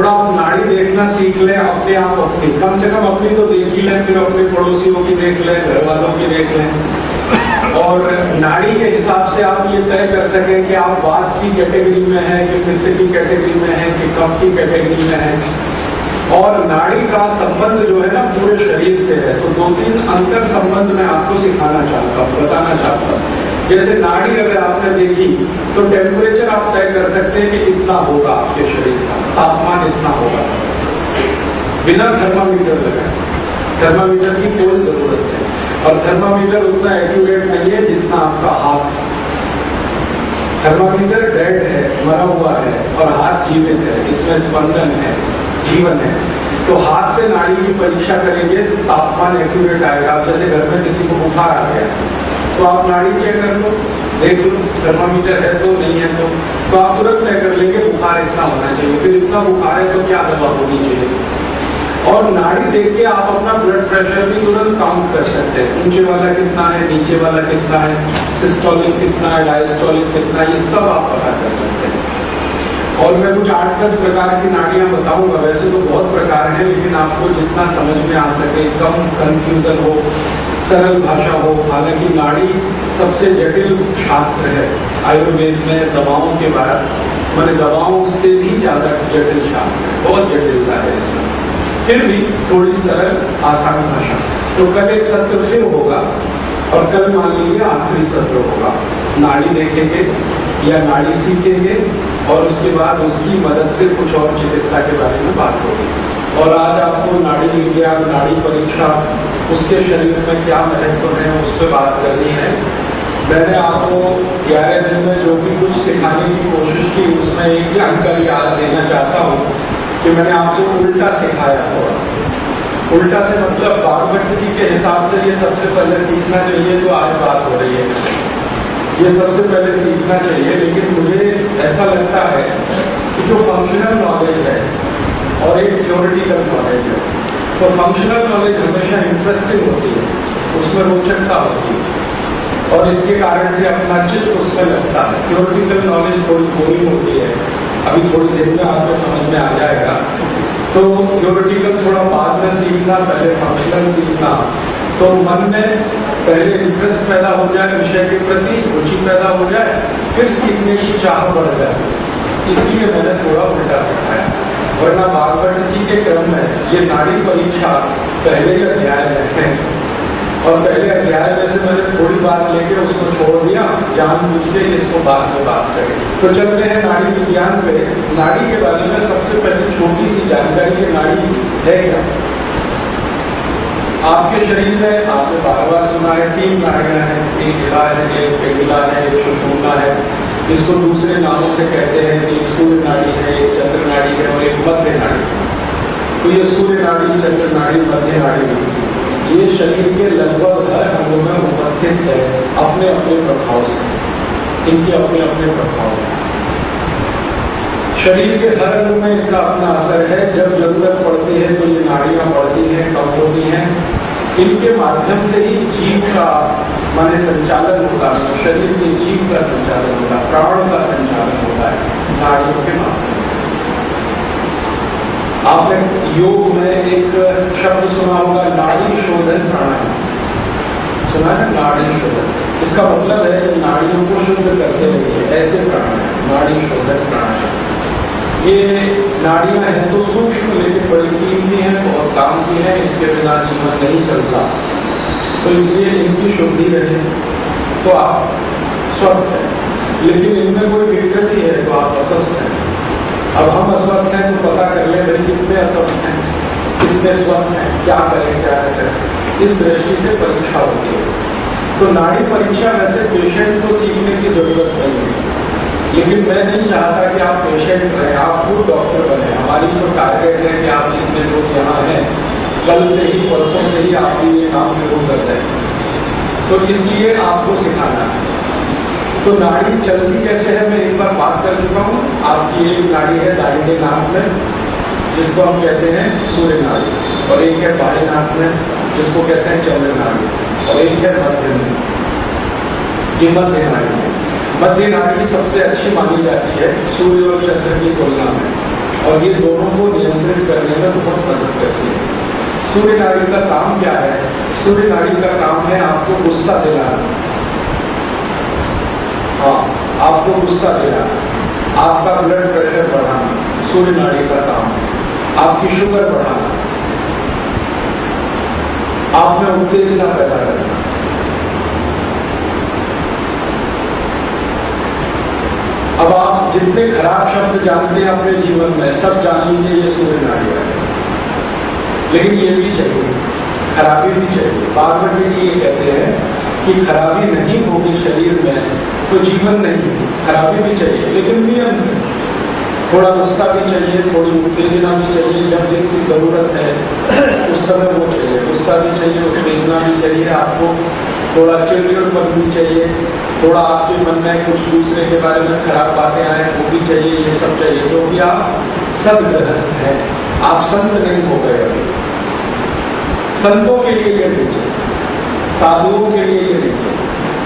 थोड़ा आप नाड़ी देखना सीख लें अपने आप, अपनी कम से कम अपनी तो देख ही लें, फिर अपने पड़ोसियों की देख लें, घर वालों की देख लें, और नाड़ी के हिसाब से आप ये तय कर सकें कि आप वात की कैटेगरी में हैं कि पित्त की कैटेगरी में हैं कि कफ की कैटेगरी में हैं। और नाड़ी का संबंध जो है ना पूरे शरीर से है। तो 2-3 अंतर संबंध मैं आपको सिखाना चाहता हूँ, बताना चाहता हूँ। जैसे नाड़ी अगर आपने देखी तो टेम्परेचर आप तय कर सकते हैं कि इतना होगा, आपके शरीर का तापमान इतना होगा, बिना थर्मामीटर लगाए। थर्मामीटर की कोई जरूरत नहीं, और थर्मामीटर उतना एक्यूरेट नहीं है जितना आपका हाथ। थर्मामीटर डेड है, मरा हुआ है, और हाथ जीवित है, इसमें स्पंदन है, जीवन है। तो हाथ से नाड़ी की परीक्षा करेंगे तो तापमान एक्यूरेट आएगा। आप जैसे घर में किसी को बुखार आ गया तो आप नाड़ी चेक कर लो, देख लो थर्मामीटर है तो नहीं है तो आप तुरंत तय कर लेंगे बुखार इतना होना चाहिए, फिर इतना बुखार है तो क्या दवा होनी चाहिए। और नाड़ी देख के आप अपना ब्लड प्रेशर भी तुरंत काउंट कर सकते हैं, ऊंचे वाला कितना है, नीचे वाला कितना है, सिस्टोलिक कितना है, डायस्टोलिक कितना है, ये सब आप पता कर सकते हैं। और मैं कुछ 8-10 प्रकार की नाड़ियां बताऊंगा, वैसे तो बहुत प्रकार हैं, लेकिन आपको जितना समझ में आ सके, कम कंफ्यूजन हो, सरल भाषा हो। हालांकि नाड़ी सबसे जटिल शास्त्र है आयुर्वेद में, दवाओं के बाद मैंने दवाओं से भी ज्यादा जटिल शास्त्र है, बहुत जटिलता है इसमें, फिर भी थोड़ी सरल आसान भाषा। तो कल एक सत्र फिर होगा, और कल मान लीजिए आखिरी सत्र होगा। नाड़ी देखेंगे या नाड़ी सीखेंगे, और उसके बाद उसकी मदद से कुछ और चिकित्सा के बारे में बात होगी। और आज आपको नाड़ी विज्ञान, नाड़ी परीक्षा, उसके शरीर में क्या महत्व है, उस पर बात करनी है। मैंने आपको 11 दिन में जो भी कुछ सिखाने की कोशिश की, उसमें एक जानकारी आज देना चाहता हूँ कि मैंने आपको उल्टा सिखाया हुआ। उल्टा से मतलब बागवती के हिसाब से ये सबसे पहले सीखना चाहिए, जो आज बात हो रही है ये सबसे पहले सीखना चाहिए। लेकिन मुझे ऐसा लगता है कि जो फंक्शनल नॉलेज है और एक थ्योरेटिकल नॉलेज है, तो फंक्शनल नॉलेज हमेशा इंटरेस्टिंग होती है, उसमें रोचकता होती है, और इसके कारण से अपना चित्त उसमें लगता है। थ्योरेटिकल नॉलेज थोड़ी बोरिंग होती है, अभी थोड़ी देर में आपको समझ में आ जाएगा। तो थ्योरेटिकल थोड़ा बाद में सीखना, पहले फंक्शनल सीखना, तो मन में पहले इंटरेस्ट पैदा हो जाए विषय के प्रति, रुचि पैदा हो जाए, फिर सीखने की चाह बढ़ जाए। इसलिए मैंने थोड़ा उल्टा सिखाया, वरना भागवत जी के क्रम में ये नाड़ी परीक्षा पहले ही अध्याय में है, और पहले अध्याय में से मैंने थोड़ी बात लेके उसको छोड़ दिया, जानबूझ के इसको बाद में बात करें। तो चलते हैं नाड़ी विज्ञान पे। नाड़ी के बारे में सबसे पहले छोटी सी जानकारी कि नाड़ी है क्या। आपके शरीर में आपने बार-बार सुना है 3 नाड़ियां हैं, एक हिला है, एक पेडुला है, एक सुषुम्ना है। इसको दूसरे नामों से कहते हैं, एक सूर्य नाड़ी है, एक चंद्र नाड़ी है, और एक मध्य नाड़ी। तो ये सूर्य नाड़ी, चंद्र नाड़ी, मध्य नाड़ी, ये शरीर के लगभग हर अंगों में उपस्थित है अपने अपने प्रभाव से, इनके अपने अपने प्रभाव हैं। शरीर के हर अंग में इसका अपना असर है। जब जरूरत पड़ती है तो ये नाड़ियां बढ़ती हैं, कम होती हैं। इनके माध्यम से ही जीव का माने संचालन होता है, शरीर के जीव का संचालन होता है, प्राण का संचालन होता है नाड़ियों के माध्यम से। आपने योग में एक शब्द सुना होगा, नाड़ी शोधन प्राणायाम, सुना है? नाड़ी शोधन, इसका मतलब है कि नाड़ियों को शुद्ध करते हुए ऐसे प्राणायाम, नाड़ी शोधन प्राणायाम। ये नाड़ियां हैं तो सूक्ष्म लेकिन बड़ी कीमती हैं, बहुत काम की है, इनके बिना जीवन नहीं चलता। तो इसलिए इनकी शुद्धि रहे तो आप स्वस्थ हैं, लेकिन इनमें कोई दिक्कत ही है तो आप अस्वस्थ हैं। अब हम अस्वस्थ हैं तो पता कर ले भाई कितने अस्वस्थ हैं, कितने स्वस्थ हैं, क्या करें क्या करें। इस दृष्टि से परीक्षा होती है। तो नाड़ी परीक्षा वैसे पेशेंट को सीखने की जरूरत नहीं है, लेकिन मैं नहीं चाहता कि आप पेशेंट रहें, आप खुद डॉक्टर बने। हमारी जो टारगेट है कि आप जितने लोग यहाँ हैं, कल से ही, परसों से ही आपके लिए काम शुरू कर दें, तो इसलिए आपको सिखाना है। तो नाड़ी चलती कैसे है मैं एक बार बात कर चुका हूँ। आपकी एक नाड़ी है दाहिने नाक में, जिसको हम कहते हैं सूर्य नाड़ी, और एक है बाएं नाक में, जिसको कहते हैं चंद्र नाड़ी, और एक है मध्य में, ये मध्य नाड़ी है। मध्य नाड़ी सबसे अच्छी मानी जाती है सूर्य और चंद्र की तुलना में, और ये दोनों को नियंत्रित करने में बहुत मदद करती है। सूर्य नाड़ी का काम क्या है? सूर्य नाड़ी का काम है आपको गुस्सा दिलाना। हाँ, आपको गुस्सा दिलाना, आपका ब्लड प्रेशर बढ़ाना सूर्य नाड़ी का काम है, आपकी शुगर बढ़ाना, आप में उत्तेजना पैदा करना। अब आप जितने खराब शब्द जानते हैं अपने जीवन में सब जान लीजिए ये सूर्य नाड़ी है। लेकिन ये भी चाहिए, खराबी भी चाहिए। बागवती जी ये कहते हैं कि खराबी नहीं होगी शरीर में तो जीवन नहीं, खराबी भी चाहिए लेकिन नियम है। थोड़ा गुस्सा भी चाहिए, थोड़ी उत्तेजना भी चाहिए, जब जिसकी जरूरत है उस समय वो चाहिए। गुस्सा भी चाहिए, उत्तेजना भी चाहिए, आपको थोड़ा चिड़चिड़पन भी चाहिए, थोड़ा आपके मन में कुछ दूसरे के बारे में खराब बातें आए वो भी चाहिए, ये सब चाहिए क्योंकि आप सद्गृहस्थ हैं, आप संत नहीं हो गए अभी। संतों के लिए ये नहीं चाहिए, साधुओं के लिए ये नहीं चाहिए।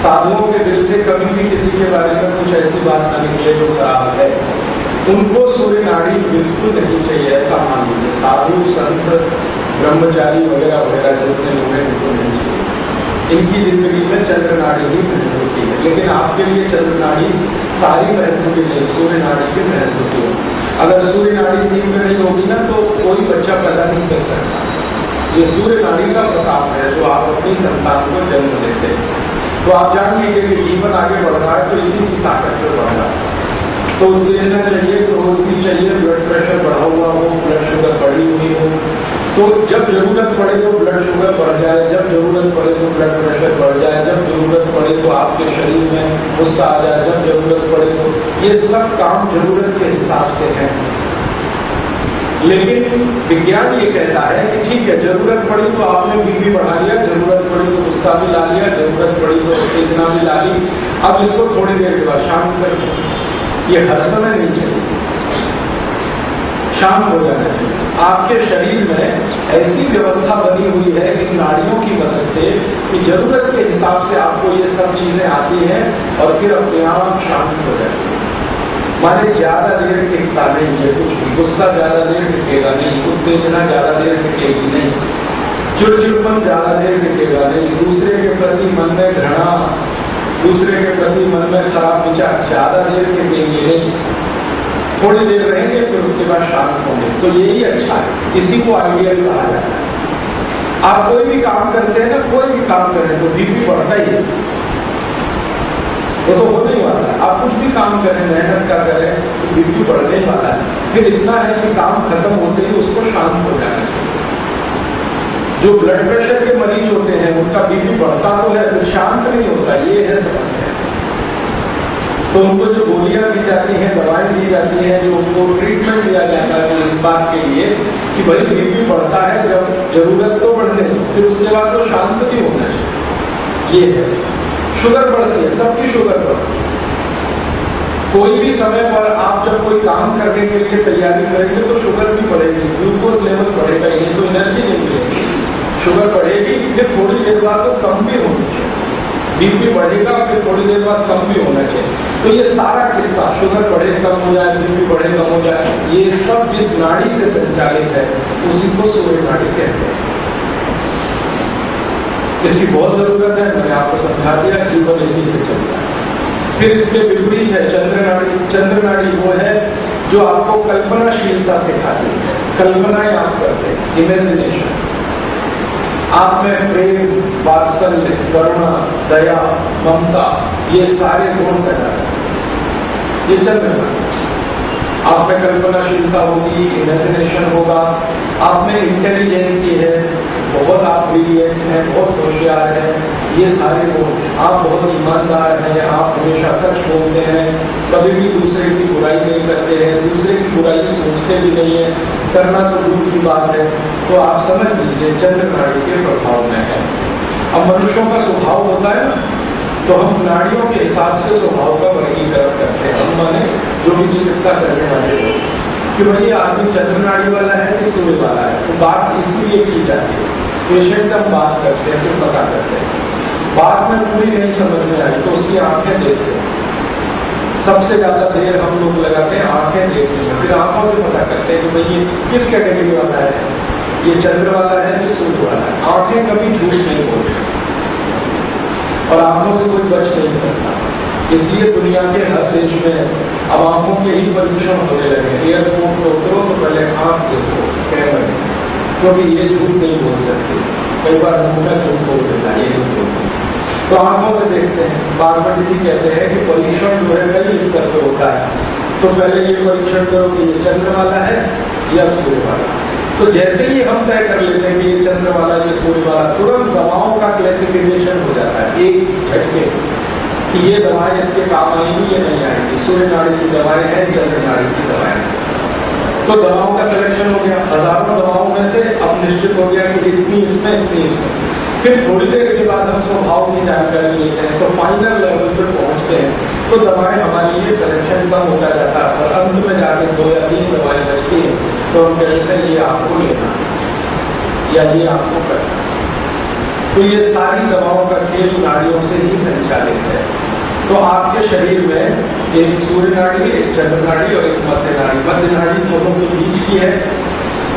साधुओं के दिल से कभी भी किसी के बारे में कुछ ऐसी बात न निकले जो खराब है, उनको सूर्य नाड़ी बिल्कुल नहीं चाहिए, ऐसा मान लीजिए। साधु संत ब्रह्मचारी वगैरह वगैरह जितने लोग हैं उनको नहीं चाहिए। इनकी जिंदगी में चंद्र नाड़ी ही महत्व होती है, लेकिन आपके लिए चंद्र नाड़ी सारी महत्व की नहीं, सूर्य नाड़ी की महत्व की है। अगर सूर्य नाड़ी ठीक में नहीं होगी ना तो कोई बच्चा पैदा नहीं कर सकता। ये सूर्य नाड़ी का प्रताप है जो आप अपनी संतान को जन्म देते हैं। तो आप जान लीजिए कि जीवन आगे बढ़ रहा है तो इसी की ताकत पर बढ़ रहा है। तो उत्तेजना चाहिए, क्रोध भी चाहिए, ब्लड प्रेशर बढ़ा हुआ हो, ब्लड शुगर बढ़ी हुई हो, तो जब जरूरत पड़े तो ब्लड शुगर बढ़ जाए, जब जरूरत पड़े तो ब्लड प्रेशर बढ़ जाए, जब जरूरत पड़े तो आपके शरीर में गुस्सा आ जाए, जब जरूरत पड़े तो ये सब काम जरूरत के हिसाब से है। लेकिन विज्ञान ये कहता है कि ठीक है, जरूरत पड़ी तो आपने बीपी बढ़ा लिया, जरूरत पड़ी तो गुस्सा भी ला लिया, जरूरत पड़ी तो उत्तेजना भी ला ली, अब इसको थोड़ी देर के बाद शांत कर दो। ये हर समय नहीं चाहिए, शांत हो जाना चाहिए। आपके शरीर में ऐसी व्यवस्था बनी हुई है इन नाड़ियों की मदद से कि जरूरत के हिसाब से आपको ये सब चीजें आती हैं और फिर अपने आप शांत हो जाती है। माने ज्यादा देर टिकता नहीं है कुछ भी, गुस्सा ज्यादा देर टिकेगा नहीं, उत्तेजना ज्यादा देर टिकेगी नहीं, चिड़चिड़पन ज्यादा देर टिकेगा नहीं, दूसरे के प्रति मन में घृणा, दूसरे के प्रति मन में खराब विचार ज्यादा देर टिकेंगे नहीं, थोड़ी देर रहेंगे फिर उसके बाद शांत होंगे। तो यही अच्छा है, इसी को आइडियल कहा जाता है। आप कोई भी काम करते हैं ना, कोई भी काम करें तो बीपी बढ़ता ही है, वो तो होने ही वाला है। आप कुछ भी काम करें, मेहनत का करें तो बीपी बढ़ने ही वाला है। फिर इतना है कि काम खत्म होते ही उसको शांत हो जाना चाहिए। जो ब्लड प्रेशर के मरीज होते हैं उनका बीपी बढ़ता तो है, तो शांत नहीं होता, ये है समस्या। तो उनको जो गोलियां दी जाती हैं, दवाएं दी जाती हैं, जो उनको ट्रीटमेंट दिया जाता है तो इस बात के लिए कि भाई बीपी बढ़ता है, जब जरूरत तो बढ़ने दो, फिर उसके बाद तो शांत भी होना चाहिए। ये है। शुगर बढ़ती है, सबकी शुगर बढ़ती है। कोई भी समय पर आप जब कोई काम करने के लिए तैयारी करेंगे तो शुगर भी बढ़ेगी, ग्लूकोज लेवल बढ़ेगा, ये तो एनर्जी नहीं मिलेगी, शुगर बढ़ेगी, फिर थोड़ी देर बाद तो कम भी होनी चाहिए, बीपी बढ़ेगा, फिर थोड़ी देर बाद कम भी होना चाहिए। तो ये सारा किस्सा, शुगर बढ़े कम हो जाए, बीपी बढ़े कम हो जाए, ये सब जिस नाड़ी से संचालित है उसी को सूर्य नाड़ी कहते हैं। इसकी बहुत जरूरत है, मैंने आपको समझा दिया, जीवन इसी से चलता है। फिर इसके विपरीत है चंद्र नाड़ी। चंद्र नाड़ी वो है जो आपको कल्पनाशीलता सिखाती है, कल्पनाएं आप करते हैं, इमेजिनेशन। आप में प्रेम, वात्सल्य, करुणा, दया, ममता, ये सारे गुण पैदा करते, ये चंद्र नाड़ी। आप में कल्पनाशीलता होगी, इमेजिनेशन होगा, आप में इंटेलिजेंसी है, बहुत आप ब्रिलियंट हैं, बहुत होशियार हैं, ये सारे गुण। आप बहुत ईमानदार हैं, आप हमेशा सच बोलते हैं, कभी भी दूसरे की बुराई नहीं करते हैं, दूसरे की बुराई सोचते भी नहीं है, करना तो दूर की बात है। तो आप समझ लीजिए चंद्र नाड़ी के प्रभाव में है। अब मनुष्यों का स्वभाव होता है ना, तो हम नाड़ियों के हिसाब से स्वभाव का वर्गीकरण करते हैं। हम माने जो भी चिकित्सा करने वाले लोग कि भाई आदमी चंद्र नाड़ी वाला है कि सूर्य वाला है, तो बात इसलिए की जाती है। पेशेंट से हम बात करते हैं, फिर पता करते हैं, बात में पूरी नहीं समझ में आई तो उसकी आंखें देखते हैं, सबसे ज्यादा देर हम लोग लगाते हैं आंखें देखने में, फिर आंखों से पता करते हैं कि भाई ये किस कैटेगरी वाला है, ये चंद्र वाला है कि सूर्य वाला है। आंखें कभी झूठ नहीं बोलती और आंखों से कोई बच नहीं सकता। इसलिए दुनिया के हर देश में अब आंखों के ही परीक्षण होने लगे। एयरपोर्ट को उतरो तो पहले आंख देखो कैमरे, क्योंकि ये झूठ नहीं बोल सकते। कई बार नमूना झूठ बोल देता है, ये झूठ बोलते हैं तो आंखों से देखते हैं। बारबट जी कहते हैं कि परीक्षण जो है कई स्तर पर होता है। तो पहले ये परीक्षण करो कि ये चंद्र वाला है या सूर्य वाला। तो जैसे ही हम तय कर लेते हैं कि ये चंद्र वाला ये सूर्य वाला, तुरंत दवाओं का क्लासिफिकेशन हो जाता है एक झटके कि ये दवाएं इसके काम आएंगी, ये नहीं आएंगी। सूर्य नाड़ी की दवाएं हैं, चंद्र नाड़ी की दवाएं हैं। तो दवाओं का सिलेक्शन हो गया। हजारों दवाओं में से अब निश्चित हो गया कि इतनी इसमें, इतनी इसमें। फिर थोड़ी देर के बाद हम स्वभाव की जानकारी लेते हैं, तो फाइनल लेवल पर पहुंचते हैं तो दवाएं हमारे लिए सिलेक्शन कम होता जाता है और अंत में जाके 2 या 3 दवाएं बचती हैं। तो हम कहते हैं ये आपको लेना या ये आपको करना। तो ये सारी दवाओं का खेल नाड़ियों से ही संचालित है। तो आपके शरीर में एक सूर्य नाड़ी, एक चंद्र नाड़ी और एक मध्य नाड़ी। मध्य नाड़ी दोनों के बीच की है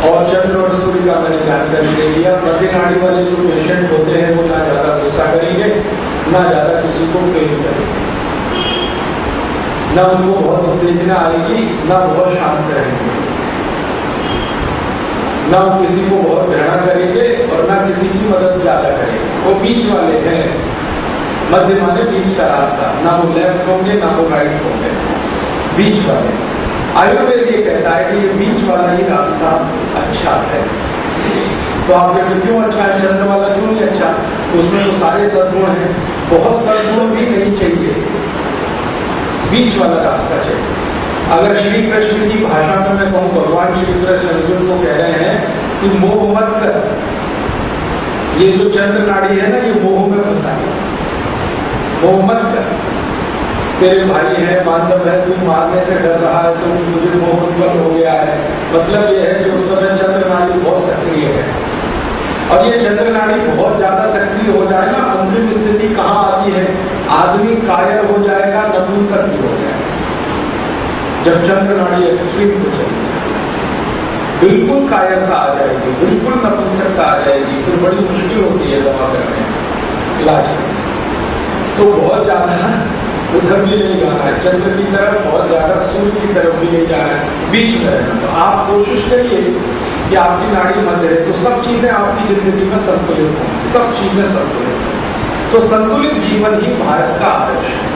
और चंद्र और सूर्य का मैंने जानकारी दे दिया। मध्य नाड़ी वाले जो पेशेंट होते हैं वो ना ज्यादा गुस्सा करेंगे, ना ज्यादा किसी को प्रेम करेंगे, ना उनको बहुत उत्तेजना आएगी, ना बहुत शांत रहेंगे, ना किसी को बहुत घृणा करेंगे और ना किसी की मदद ज्यादा करेंगे। वो बीच वाले हैं, मध्य माने बीच का रास्ता, ना वो लेफ्ट होंगे ना वो राइट होंगे, बीच वाले। आयुर्वेद ये कहता है कि ये बीच वाला ही रास्ता अच्छा है। तो आप कहते क्यों अच्छा है, चंद्र वाला क्यों नहीं अच्छा? उसमें तो सारे सद्गुण हैं, बहुत सद्गुण भी नहीं चाहिए, बीच वाला रास्ता चाहिए। अगर श्री कृष्ण की भाषा में मैं कहूँ, भगवान श्री कृष्ण अर्जुन को कह रहे हैं कि मोह मत कर, ये जो चंद्र नाड़ी है ना ये मोह में फंसा है, मोह मत कर। तेरे भाई है, बांधव है, तू मारने से डर रहा है, तो तुझे मोह उत्पन्न हो गया है। मतलब यह है कि उस समय चंद्र नाड़ी बहुत सक्रिय है और ये चंद्र नाड़ी बहुत ज्यादा सक्रिय हो जाए ना, अंतिम स्थिति कहाँ आती है, आदमी कायर हो जाएगा, नपुंसक भी हो जाएगा। जब चंद्र नाड़ी एक्सट्रीम हो जाएगी, बिल्कुल कायरता आ जाएगी, बिल्कुल नपुंसकता आ जाएगी, फिर बड़ी मुश्किल होती है दवा करने इलाज में। तो बहुत ज्यादा उधर भी नहीं जाना है, चंद्र की तरफ बहुत ज्यादा सूर्य की तरफ भी नहीं जाना है, बीच में रहना। तो आप कोशिश करिए कि आपकी नाड़ी मध्य है, तो सब चीजें आपकी जिंदगी में संतुलित हों, सब चीजें संतुलित हों। तो संतुलित जीवन ही भारत का आदर्श है।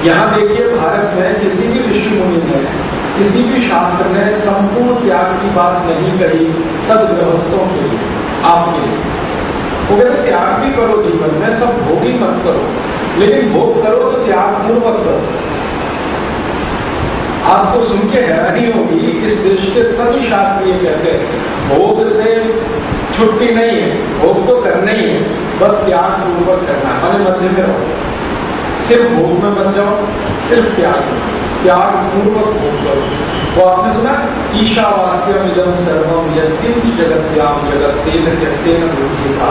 यहाँ देखिए, भारत में किसी भी ऋषि मुनि ने, किसी भी शास्त्र ने संपूर्ण त्याग की बात नहीं कही सदगृहस्थों के लिए, आपके लिए। वो कहते त्याग भी करो जीवन में, सब भोग ही मत करो, लेकिन भोग करो तो त्याग पूर्वक करो। आपको सुन के हैरानी होगी, इस देश के सभी शास्त्र ये कहते हैं भोग से छुट्टी नहीं है, भोग तो करना ही है, बस त्याग पूर्वक करना, माने मध्य में रहो। सिर्फ भोग में मत जाओ, सिर्फ त्याग पूर्वक भोग करो। वो आपने सुना, ईशावास्यम इदं सर्वम यत्किंच जगत्याम जगत्तेन त्यक्तेन भूतिका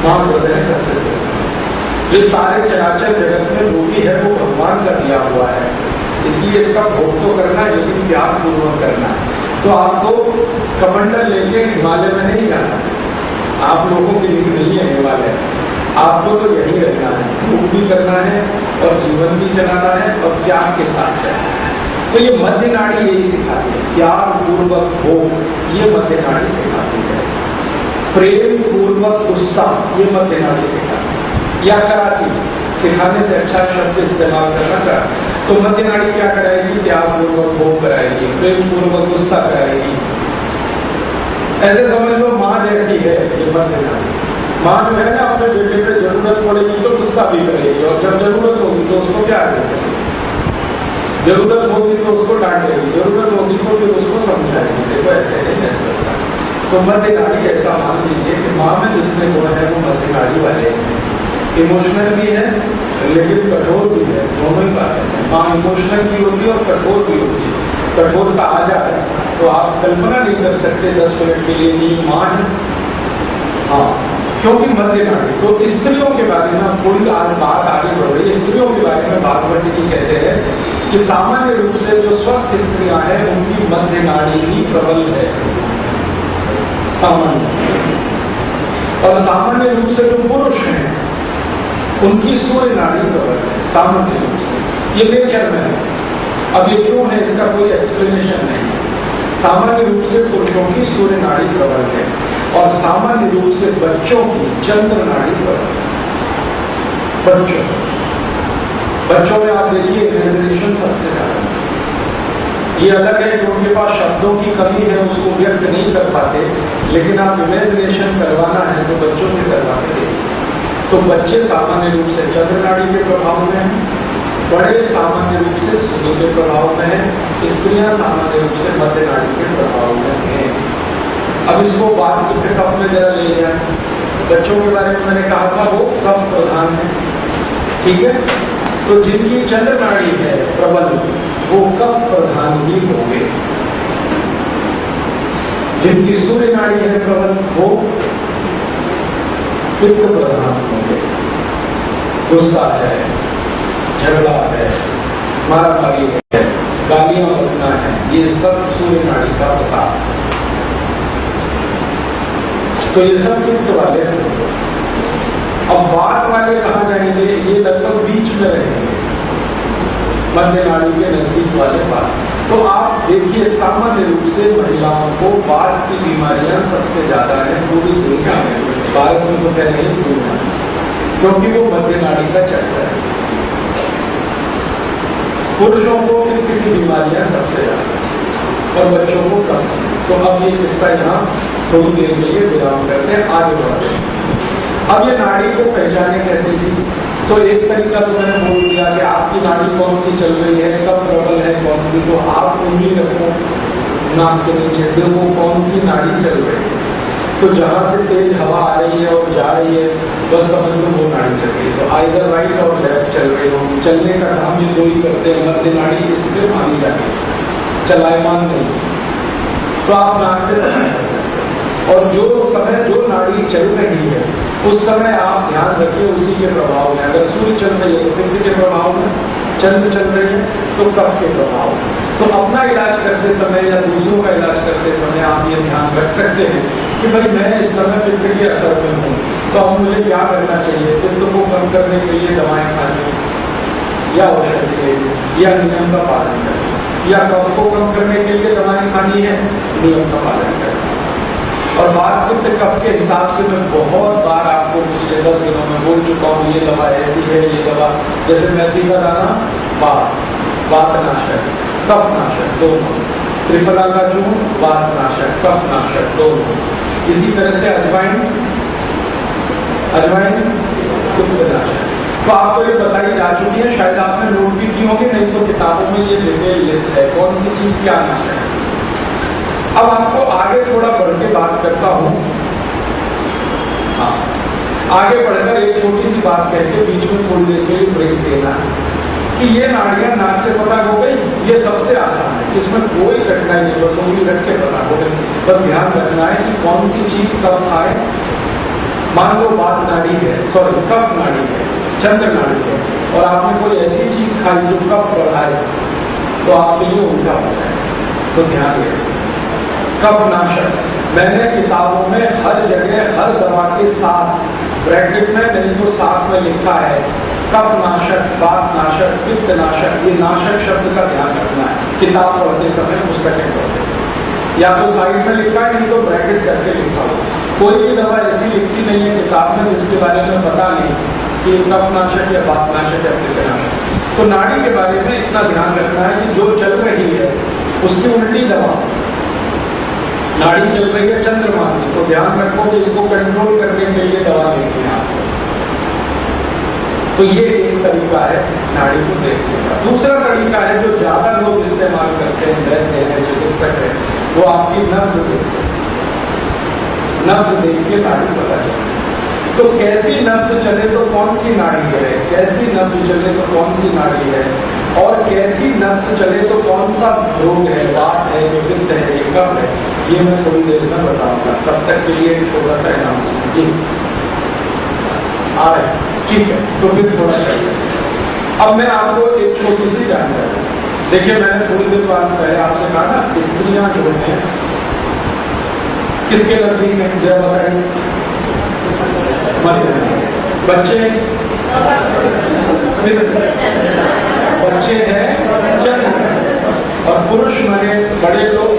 मां हृदय कस्य। ये सारे चराचर जगत में जो भी है वो भगवान का दिया हुआ है, इसलिए इसका भोग तो करना है, लेकिन त्याग पूर्वक करना है। तो आपको कमंडल लेके हिमालय में नहीं जाना, आप लोगों के लिए नहीं है हिमालय, आपको तो यही रहना है, भोग भी करना है और जीवन भी चलाना है और त्याग के साथ चलना है। तो ये मध्य नाड़ी यही सिखाती है, त्याग पूर्वक भोग, ये मध्य नाड़ी सिखाती है। प्रेम पूर्वक गुस्सा, ये मध्य नाड़ी सिखाती है। या कराती, सिखाने से अच्छा शब्द इस्तेमाल करना करा। तो मध्य नाड़ी क्या कराएगी, त्याग पूर्वक भोग कराएगी, प्रेम पूर्वक गुस्सा कराएगी। ऐसे समझ लो माँ जैसी है ये मध्य नाड़ी। माँ जो है ना, अपने बेटे पे जरूरत पड़ेगी तो गुस्सा भी करेगी, और जब जरूरत होगी तो उसको क्या करेगी, जरूरत होगी तो उसको डांटेगी, जरूरत होगी तो फिर उसको समझाएगी, देखो ऐसे नहीं ऐसे होता। तो मध्य नाड़ी ऐसा मान लीजिए कि माँ में जितने गुण है वो मध्य नाड़ी वाले हैं। इमोशनल भी है लेकिन कठोर भी है, दोनों ही बातें हैं। माँ इमोशनल भी होती है और कठोर भी होती है। कठोरता आ जाए तो आप कल्पना नहीं कर सकते 10 मिनट के लिए नहीं माँ है, हाँ, क्योंकि मध्य नाड़ी। तो स्त्रियों के बारे में थोड़ी आज बात आगे बढ़ रही है। स्त्रियों के बारे में भागवत जी कहते हैं कि सामान्य रूप से जो स्वस्थ स्त्रियां हैं उनकी मध्य नाड़ी ही प्रबल है, सामान्य। और सामान्य रूप से जो पुरुष हैं उनकी सूर्य नाड़ी प्रबल है, सामान्य रूप से। ये नेचर में है। अब ये क्यों है, इसका कोई एक्सप्लेनेशन नहीं है। सामान्य रूप से पुरुषों की सूर्य नाड़ी प्रबल है और सामान्य रूप से बच्चों की चंद्र नाड़ी प्रबल है। बच्चों में आप देखिए इमेजिनेशन सबसे ज्यादा। ये अलग है कि उनके पास शब्दों की कमी है, उसको व्यक्त नहीं कर पाते, लेकिन आप इमेजिनेशन करवाना है तो बच्चों से करवाते देखिए। तो बच्चे सामान्य रूप से चंद्र नाड़ी के प्रभाव में हैं, बड़े सामान्य रूप से सूर्य के प्रभाव में हैं, स्त्रियां सामान्य रूप से मध्य नाड़ी के प्रभाव में हैं। अब इसको बात के कफ में जरा ले जाए। बच्चों के बारे में मैंने कहा था वो कफ प्रधान है, ठीक है। तो जिनकी चंद्र नाड़ी है प्रबल वो कफ प्रधान ही होंगे, जिनकी सूर्य नाड़ी है प्रबल वो पित्त प्रधान होंगे। गुस्सा है, झगड़ा है, मारामारी है, गालियां बकना है, ये सब सूर्य नाड़ी का प्रताप है। तो ये सब पित्त वाले हैं। अब वात वाले कहां जाएंगे, ये लगभग बीच में रहेंगे, मध्य नाड़ी के नजदीक वाले वात। तो आप देखिए सामान्य रूप से महिलाओं को वात की बीमारियां सबसे ज्यादा है पूरी दुनिया में, भारत में तो पहले ही दुनिया में, क्योंकि वो मध्य नाड़ी का चक्र है। पुरुषों को पित्त की बीमारियां सबसे ज्यादा और बच्चों को कम। तो अब ये किस्सा यहाँ थोड़ी देर के लिए विराम करते हैं, आगे बढ़ते हैं। अब ये नाड़ी को पहचाने कैसे थी, तो एक तरीका तो मैंने बोल दिया कि आपकी नाड़ी कौन सी चल रही है, कब प्रबल है कौन सी, तो आप उंगली रखो नाक के नीचे, फिर वो कौन सी नाड़ी चल रही है। तो जहां से तेज हवा आ रही है और जा रही है बस समझ लो वो नाड़ी चल रही है। तो आइदर राइट और लेफ्ट चल रही हो, चलने का काम ये दो ही करते हैं, मध्य नाड़ी इसमें मानी जाती है, चलायमान नहीं। तो आप नाक से पता कर सकते हैं। और जो समय जो नाड़ी चल रही है उस समय आप ध्यान रखिए उसी के प्रभाव में। अगर सूर्य चल रही है तो पित्त के प्रभाव में, चंद्र चल रही है तो कफ के प्रभाव में। तो अपना इलाज करते समय या दूसरों का इलाज करते समय आप ये ध्यान रख सकते हैं कि भाई मैं इस समय पित्त के असर में हूँ, तो अब मुझे क्या करना चाहिए। पित्त को कम करने के लिए दवाएं खानी या औषधि लेनी या नियम का पालन करना, या कफ को कम करने के लिए दवाएं खानी है, नियम का पालन करना। और बात पित्त कफ के हिसाब से मैं बहुत बार आपको पिछले 10 दिनों में बोल चुका हूँ, ये दवा ऐसी है, ये दवा जैसे मेथी का दाना वातनाशक, कफनाशक दोनों, त्रिफला का चूर्ण वातनाशक, कफनाशक दोनों। इसी तरह से अजवाइन पित्तनाशक। तो आपको ये बताई जा चुकी है, शायद आपने नोट भी की होगी, नहीं तो किताबों में ये डिटेल लिस्ट है कौन सी चीज क्या नाशक है। अब आपको आगे थोड़ा बढ़ के बात करता हूं। हाँ, आगे बढ़कर एक छोटी सी बात कहते बीच में थोड़ी देर के लिए ब्रेक देना है कि ये नाड़ियां नाक से पता हो गई, ये सबसे आसान है, इसमें कोई कठिनाई नहीं, बस उंगली रख के पता हो गई। बस ध्यान रखना है कि कौन सी चीज कब आए। मान लो बात नाड़ी है, सॉरी कफ नाड़ी है, चंद्र नाड़ी है, और आपने कोई ऐसी चीज खाई जो कफ बढ़ाए तो आपके लिए उल्टा हो जाए। तो ध्यान रखें कफनाशक, मैंने किताबों में हर जगह हर दवा के साथ ब्रैकेट में नहीं तो साथ में लिखा है कफनाशक, वातनाशक, पित्तनाशक। ये नाशक शब्द का ध्यान रखना है किताब पढ़ते समय, पुस्तकें पढ़ते समय, या तो साइड में लिखा है नहीं तो ब्रैकेट करके लिखा हो। कोई भी दवा ऐसी लिखती नहीं है किताब में जिसके बारे में पता नहीं कि कफनाशक या वातनाशक या पित्तनाशक। तो नाड़ी के बारे में इतना ध्यान रखना है कि जो चल रही है उसकी उल्टी दवा, नाड़ी चल रही है चंद्रमा की, तो ध्यान रखो कि इसको कंट्रोल करने के लिए दवा देंगे आपको। तो ये एक तरीका है नाड़ी को देखने का। दूसरा तरीका है जो ज्यादा लोग इस्तेमाल करते हैं, वैद्य हैं, चिकित्सक हैं, वो आपकी नब्ज देखते हैं। नब्ज देख के नाड़ी पता चलती है। तो कैसी नब्ज चले तो कौन सी नाड़ी है, कैसी नब्ज चले तो कौन सी नाड़ी है, और कैसी नब्ज चले तो कौन सा रोग है, वात है, पित्त है, ये कफ है, ये मैं थोड़ी देर में बताऊंगा। तब तक के लिए थोड़ा सा अनाउंसमेंट जी आ रहे, ठीक है। तो फिर थोड़ा चलिए। अब मैं आपको एक छोटी सी जानकारी, देखिए, मैंने थोड़ी देर बाद पहले आपसे कहा ना, स्त्रियां जो हैं किसके नजदीक में जय बताइए, मध्य में। बच्चे हैं जन्म, और पुरुष मरे बड़े लोग।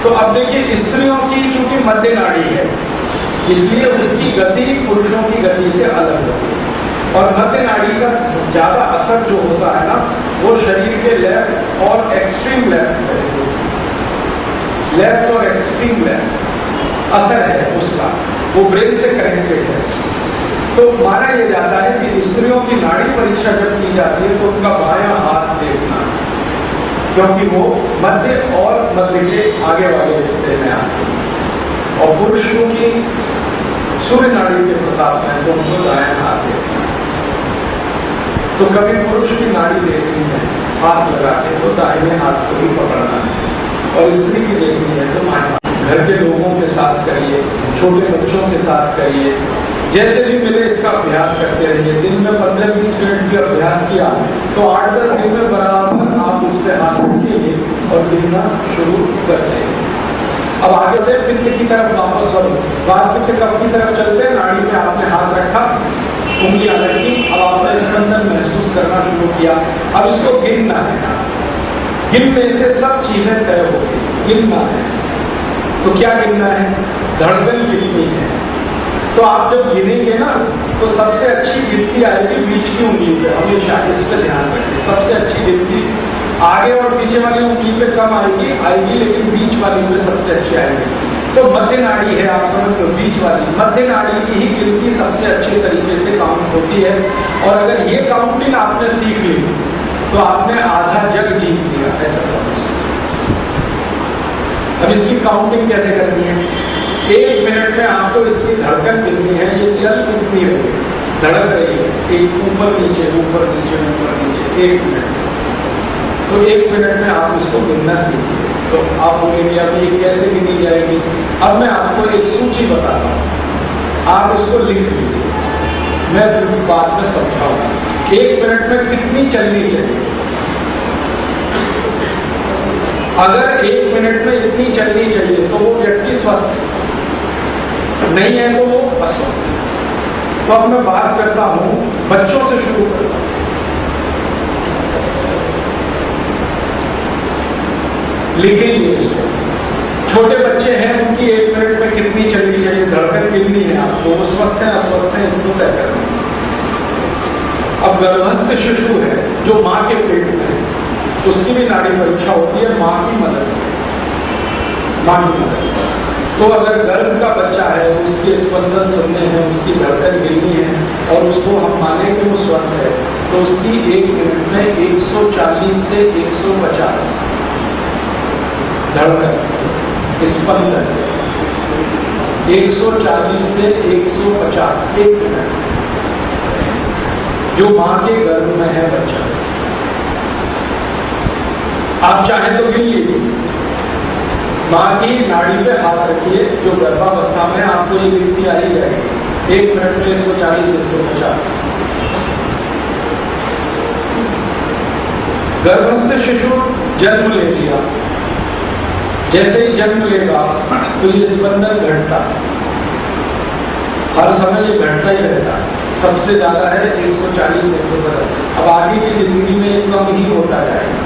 तो अब देखिए, स्त्रियों की चूंकि मध्य नाड़ी है, इसलिए उसकी गति पुरुषों की गति से अलग होती है। और मध्य नाड़ी का ज्यादा असर जो होता है ना, वो शरीर के लेफ्ट और एक्सट्रीम लेफ्ट और एक्सट्रीम लेफ्ट असर है उसका, वो ब्रेन से कनेक्टेड है। तो माना यह जाता है कि स्त्रियों की नाड़ी परीक्षा जब की जाती है तो उनका बायां हाथ देखना, क्योंकि वो मध्य और मध्य के आगे वाले हिस्से में आते हैं। और पुरुषों की सूर्य नाड़ी के प्रताप में तो उनको दायां हाथ देखना। तो कभी पुरुष की नाड़ी देखनी है हाथ लगा के तो दाहिने हाथ को ही पकड़ना है, और स्त्री की देखनी है तो बाएं हाथ। घर के लोगों के साथ करिए, छोटे बच्चों के साथ करिए, जैसे भी मिले इसका अभ्यास करते रहिए। दिन में 15-20 मिनट भी अभ्यास किया तो 8-10 दिन में बराबर आप इस पे हाथ रखिए और गिनना शुरू कर देंगे। अब आगे से पित्त की तरफ वापस और पित्त कफ की तरफ चलते हैं। नाड़ी में आपने हाथ रखा, उंगलियां रखी, अब आपने स्पंदन महसूस करना शुरू किया। अब इसको गिनना है, गिनने से सब चीजें तय होगी। गिनना है तो क्या गिनना है, धड़कन कितनी है। तो आप जब गिनेंगे ना तो सबसे अच्छी गिनती आएगी बीच की उंगली पे, हमेशा इस पर ध्यान रखें। सबसे अच्छी गिनती आगे और पीछे वाली उंगली पे कम आएगी, लेकिन बीच वाली पे सबसे अच्छी आएगी। तो मध्य नाड़ी है, आप समझ लो, बीच वाली मध्य नाड़ी की ही गिनती सबसे अच्छे तरीके से काउंट होती है। और अगर ये काउंटिंग आपने सीख ली तो आपने आधा जग जीत लिया, ऐसा समझ। अब इसकी काउंटिंग कैसे करनी है, 1 मिनट में आपको इसकी धड़कन कितनी है, ये चल कितनी रही है, धड़क रही है, एक ऊपर नीचे ऊपर नीचे ऊपर नीचे 1 मिनट। तो 1 मिनट में आप इसको गिनना सीखिए। तो आप बोलेंगे अब ये कैसे गिनी जाएगी। अब मैं आपको एक सूची बताता हूं, आप इसको लिख लीजिए, मैं बाद में समझाऊंगा। 1 मिनट में कितनी चलनी चाहिए। अगर 1 मिनट में इतनी चलनी चाहिए तो वो व्यक्ति स्वस्थ है, नहीं है तो वो अस्वस्थ है। तो अब मैं बात करता हूं, बच्चों से शुरू करता हूं। लिखेंगे इसको, छोटे बच्चे हैं उनकी 1 मिनट में कितनी चलनी चाहिए, धड़कन कितनी है, आपको वो स्वस्थ है अस्वस्थ है इसको तय करना। अब गर्भस्थ शिशु है जो मां के पेट में है, उसकी भी नाड़ी परीक्षा होती है मां की मदद से। तो अगर गर्भ का बच्चा है, उसके स्पंदन सुनने हैं, उसकी धड़कन गिननी है और उसको हम माने कि वो स्वस्थ है, तो उसकी 1 मिनट में 140 से 150 धड़कन स्पंदन, 140 से 150 1 मिनट, जो मां के गर्भ में है बच्चा। आप चाहें तो गिन लीजिए, मां की नाड़ी पे हाथ रखिए, जो गर्भावस्था में आपको ये गिनती आ ही जाएगी। 1 मिनट में 140 150। गर्भस्थ शिशु जन्म ले लिया, जैसे ही जन्म लेगा तो ये स्पंदन घटता, हर समय ये घटता ही रहता है। सबसे ज्यादा है 140 150। अब आगे की जिंदगी में ये कम ही होता जाएगा।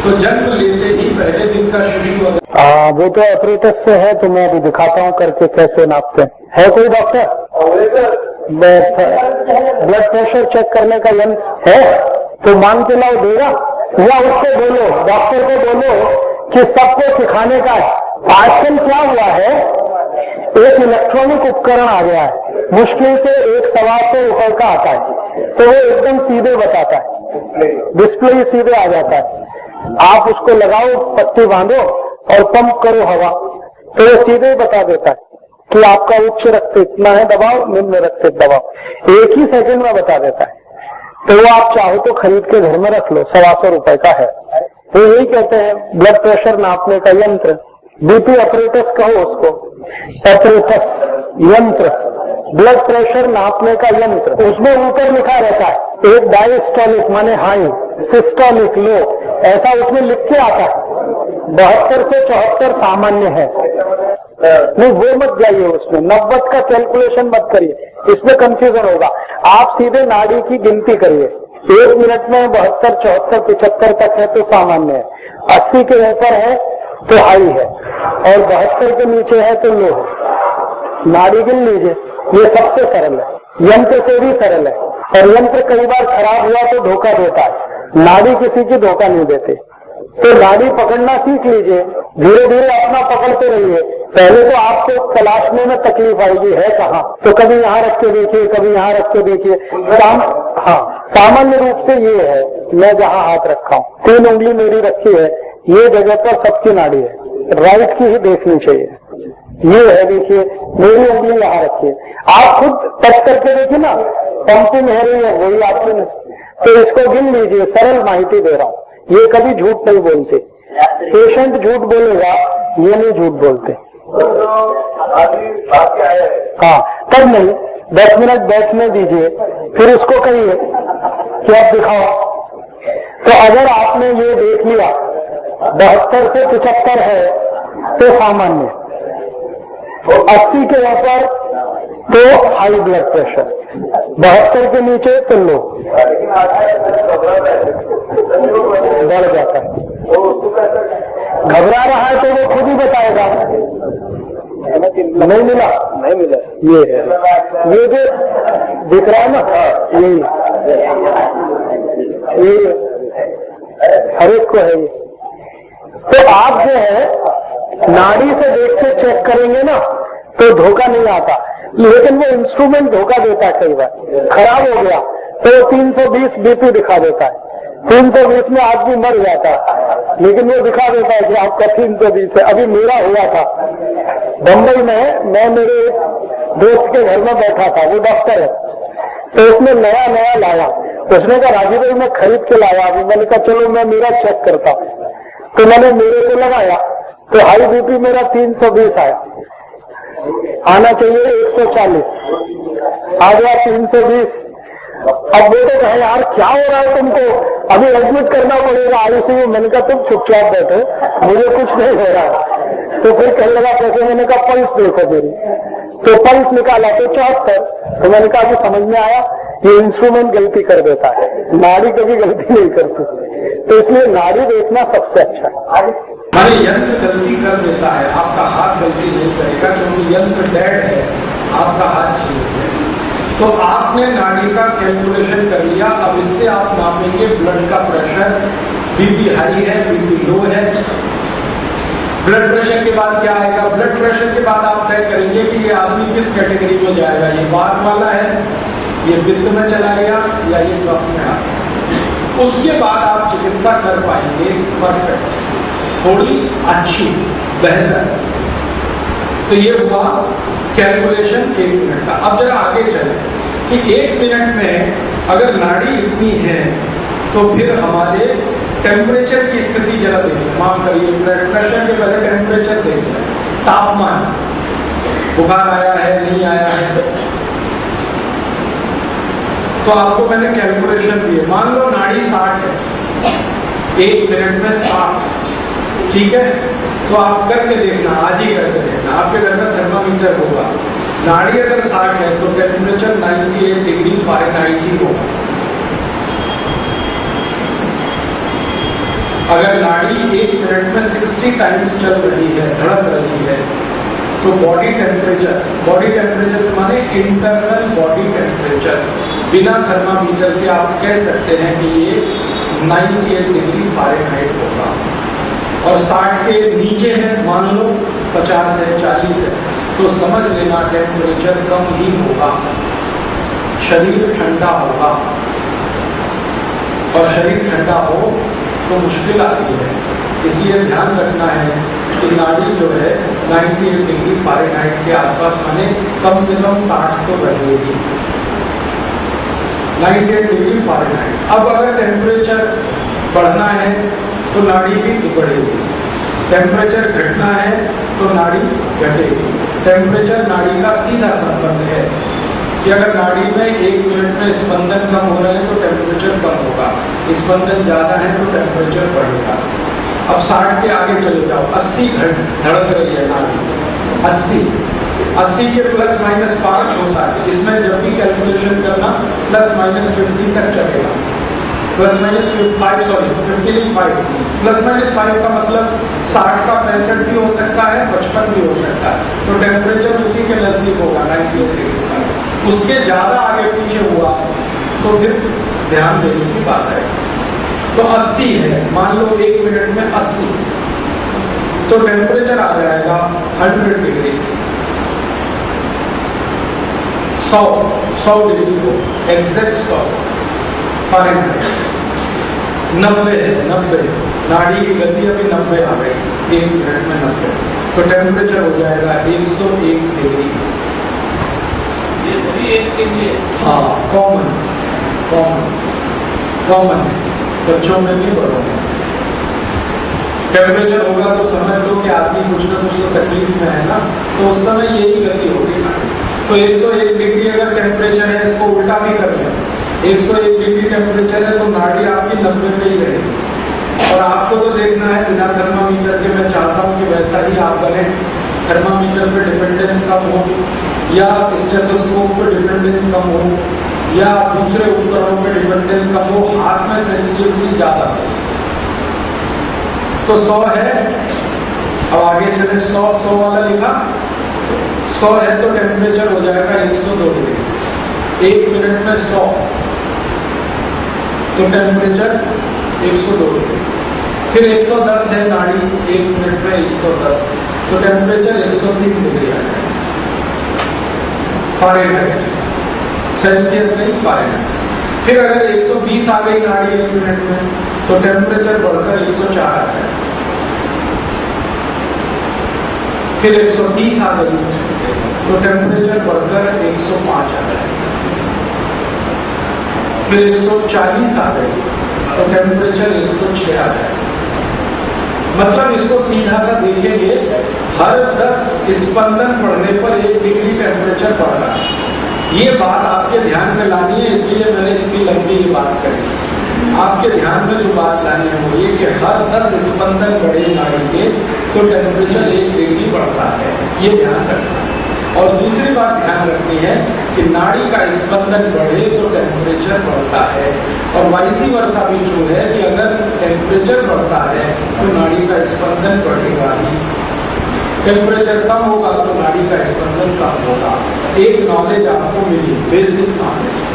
तो जन्म लेते ही पहले दिन का शिशु वो तो ऑपरेटर से है, तो मैं अभी दिखाता हूँ करके कैसे नापते हैं। है कोई डॉक्टर? ब्लड प्रेशर चेक करने का यंत्र है तो मांग के लाओ, देगा। या उसको बोलो, डॉक्टर को बोलो कि सबको सिखाने का है। आजकल क्या हुआ है, एक इलेक्ट्रॉनिक उपकरण आ गया है, मुश्किल से 1-1.25 रुपए का आता है, तो वो एकदम सीधे बताता है, डिस्प्ले सीधे आ जाता है। आप उसको लगाओ, पट्टी बांधो और पंप करो हवा, तो वो सीधे बता देता है कि आपका उच्च रक्तचाप इतना है, दबाओ, निम्न रक्तचाप दबाओ, एक ही सेकंड में बता देता है। तो वो आप चाहो तो खरीद के घर में रख लो, 125 रुपए का है। वो यही कहते हैं ब्लड प्रेशर नापने का यंत्र, बीपी ऑपरेटस कहो उसको, ऑपरेटस यंत्र, ब्लड प्रेशर नापने का यंत्र। उसमें ऊपर लिखा रहता है एक डायस्टोलिक माने हाई, सिस्टोलिक लो, ऐसा उसमें लिख के आता है। 72 से 74 सामान्य है। नहीं, वो मत जाइए उसमें, 90 का कैलकुलेशन मत करिए, इसमें कंफ्यूजन होगा। आप सीधे नाड़ी की गिनती करिए। 1 मिनट में 72, 74, 75 तक है तो सामान्य है, 80 के ऊपर है तो हाई है, और 72 के नीचे है तो लो है। नाड़ी गिन लीजिए, ये सबसे सरल है, यंत्र से भी सरल है। और यंत्र कई बार खराब हुआ तो धोखा देता है, नाड़ी किसी की धोखा नहीं देते। तो नाड़ी पकड़ना सीख लीजिए, धीरे धीरे अपना पकड़ते रहिए। पहले तो आपको तलाशने में तकलीफ आएगी, है कहाँ, तो कभी यहाँ रख के देखिए, कभी यहाँ रख के देखिए। हाँ, सामान्य रूप से ये है, मैं जहाँ हाथ रखा हूँ, 3 उंगली मेरी रखी है, ये जगह पर सबकी नाड़ी है, राइट की ही देखनी चाहिए। ये है, देखिए मेरी उंगली यहाँ रखिए, आप खुद टच करके देखिए ना, पंपिंग है रही है, वही आपकी नहीं। तो इसको गिन लीजिए, सरल माहिती दे रहा हूँ, ये कभी झूठ नहीं बोलते। पेशेंट झूठ बोलेगा, ये नहीं झूठ बोलते। हाँ, तब नहीं, 10 मिनट बैठने दीजिए, फिर उसको कहिए कि आप दिखाओ। तो अगर आपने ये देख लिया 72 से 75 है तो सामान्य, 80 के ऊपर तो हाई ब्लड प्रेशर, 72 के नीचे तो लो, बढ़ जाता है। घबरा रहा है तो वो खुद ही बताएगा, नहीं मिला, नहीं मिला, ये है, ये जो दिख रहा है ना, यही हर एक को है ये। तो आप जो है नाड़ी से देख के चेक करेंगे ना तो धोखा नहीं आता, लेकिन वो इंस्ट्रूमेंट धोखा देता है। कई बार खराब हो गया तो 320 बीपी दिखा देता है, 320 में आदमी मर जाता है, लेकिन वो दिखा देता है कि आपका 320 है। अभी मेरा हुआ था बंबई में, मैं मेरे दोस्त के घर में बैठा था, वो डॉक्टर है, तो उसने नया नया लाया, उसने कहा राजीव भाई मैं खरीद के लाया अभी। मैंने कहा चलो मैं मेरा चेक करता हूं, तो मैंने मेरे को लगाया तो हाई बीपी मेरा 320 आया, आना चाहिए 140, आ गया 320। अब वो तो कहे यार क्या हो रहा है तुमको, अभी एडमिट करना पड़ेगा आईसीयू। मैंने कहा तुम चुपचाप बैठो, मुझे कुछ नहीं हो रहा। तो फिर कहने लगा कैसे, मैंने कहा पल्स देखो मेरी, तो पल्स निकाला तो 74। तो मैंने कहा कि समझ में आया, ये इंस्ट्रूमेंट गलती कर देता है, नाड़ी कभी गलती नहीं करती। तो इसलिए नाड़ी देखना सबसे अच्छा है। हमारे यंत्र गलती कर देता है, आपका हाथ गलती नहीं करेगा क्योंकि यंत्र डेड है, आपका हाथ ठीक है। तो आपने नाड़ी का कैलकुलेशन कर लिया, अब इससे आप नापेंगे ब्लड का प्रेशर, बीपी हाई है, बीपी लो है। ब्लड प्रेशर के बाद क्या आएगा, ब्लड प्रेशर के बाद आप तय करेंगे कि ये आदमी किस कैटेगरी में जाएगा, ये वात वाला है, ये पित्त में चला गया, या ये कफ में आ गया। उसके बाद आप चिकित्सा कर पाएंगे परफेक्ट, थोड़ी अच्छी, बेहतर। तो ये हुआ कैलकुलेशन 1 मिनट का। अब जरा आगे चले कि 1 मिनट में अगर नाड़ी इतनी है तो फिर हमारे टेम्परेचर की स्थिति जरा देखिए, माफ करिए, ब्लड प्रेशर के पहले टेम्परेचर देखिए, तापमान, बुखार आया है नहीं आया है। तो आपको मैंने कैलकुलेशन दिए, मान लो नाड़ी 60 है, 1 मिनट में 60, ठीक है। तो आप करके देखना, आज ही करके देखना, आपके घर में थर्मामीटर होगा, नाड़ी अगर 60 है तो टेम्परेचर 98 डिग्री फ़ारेनहाइट ही होगा। अगर नाड़ी 1 मिनट में 60 टाइम्स चल रही है, धड़क रही है, तो बॉडी टेम्परेचर से माने इंटरनल बॉडी टेम्परेचर, बिना थर्मामीटर के आप कह सकते हैं कि ये 98 डिग्री फ़ारेनहाइट होगा। और 60 के नीचे है, मान लो 50 है, 40 है, तो समझ लेना टेम्परेचर कम ही होगा, शरीर ठंडा होगा। और शरीर ठंडा हो तो मुश्किल आती है, इसलिए ध्यान रखना है कि नाड़ी जो है 98 डिग्री फ़ारेनहाइट के आसपास, माने कम से कम 60 तो रहेगी, 98 डिग्री फ़ारेनहाइट। अब अगर टेम्परेचर बढ़ना है तो नाड़ी भी बढ़ेगी, टेम्परेचर घटना है तो नाड़ी घटेगी। टेम्परेचर नाड़ी का सीधा संबंध है, कि अगर नाड़ी में 1 मिनट में स्पंदन कम हो रहे हैं तो टेम्परेचर कम होगा, स्पंदन ज्यादा है तो टेम्परेचर बढ़ेगा। अब 60 के आगे चले जाओ, 80 धड़क रही है नाड़ी, 80 के प्लस माइनस 5 होता है। इसमें जब भी कैलकुलेशन करना प्लस माइनस 50 तक चलेगा, प्लस माइनस 5 सॉरी 50 नहीं 5, प्लस माइनस 5 का मतलब 60 का 65 भी हो सकता है, 55 भी हो सकता है, तो टेम्परेचर उसी के नजदीक होगा 98 डिग्री। उसके ज्यादा आगे पीछे हुआ तो फिर ध्यान देने की बात है। तो 80 है, मान लो 1 मिनट में 80, तो टेम्परेचर आ जाएगा 100 डिग्री, 100 डिग्री को एग्जैक्ट 100 फारेनहाइट। 90 नाड़ी की गति अभी 90 आ गई, 1 मिनट में 90, तो टेम्परेचर हो जाएगा 101 डिग्री। ये सभी एक के लिए हाँ कॉमन बच्चों में भी बड़ों में टेम्परेचर होगा तो समझ लो कि आदमी कुछ ना कुछ तो तकलीफ में है ना, तो उस समय यही गति होगी ना। तो 101 डिग्री अगर टेम्परेचर है, इसको उल्टा भी कर लें, 101 डिग्री टेम्परेचर है तो नाड़ी आपकी 90 में ही रहेगी। और आपको तो देखना है बिना थर्मामीटर के, मैं चाहता हूं कि वैसा ही आप बने, थर्मामीटर पे डिपेंडेंस कम हो या स्टेथोस्कोप पे डिपेंडेंस कम हो या दूसरे उपकरणों पे डिपेंडेंस कम हो, हाथ में सेंसिटिविटी ज्यादा हो। तो 100 है, अब आगे चले 100 वाला लिखा, 100 है तो टेम्परेचर हो जाएगा 102 डिग्री, 1 मिनट में 100 तो टेम्परेचर 102 डिग्री। फिर 110 है नाड़ी, 1 मिनट में 110 तो टेम्परेचर 103 डिग्री आ जाएगा फारेनहाइट, सेल्सियस नहीं फारेनहाइट। फिर अगर 120 आ गई नाड़ी 1 मिनट में तो टेम्परेचर बढ़कर 104 आ जाएगा। फिर 130 आ गई तो टेम्परेचर बढ़कर 105 आ जाएगा। फिर 140 आ गई तो टेम्परेचर 106 आ जाएगा। मतलब इसको सीधा सा देखेंगे, हर 10 स्पंदन बढ़ने पर 1 डिग्री टेम्परेचर बढ़ रहा है। ये बात आपके ध्यान में लानी है, इसलिए मैंने इतनी लंबी ये बात करी। आपके ध्यान में जो बात लानी है वो ये कि हर 10 स्पंदन बढ़े नाड़ी के तो टेम्परेचर 1 डिग्री बढ़ता है, ये ध्यान रखना है। और दूसरी बात ध्यान रखनी है कि नाड़ी का स्पंदन बढ़े तो टेम्परेचर बढ़ता है, और वाइसी वर्षा भी जो है कि अगर टेम्परेचर बढ़ता है तो नाड़ी का स्पंदन बढ़ेगा ही, टेम्परेचर कम होगा तो नाड़ी का स्पंदन कम होगा। एक नॉलेज आपको मिली, बेसिक नॉलेज।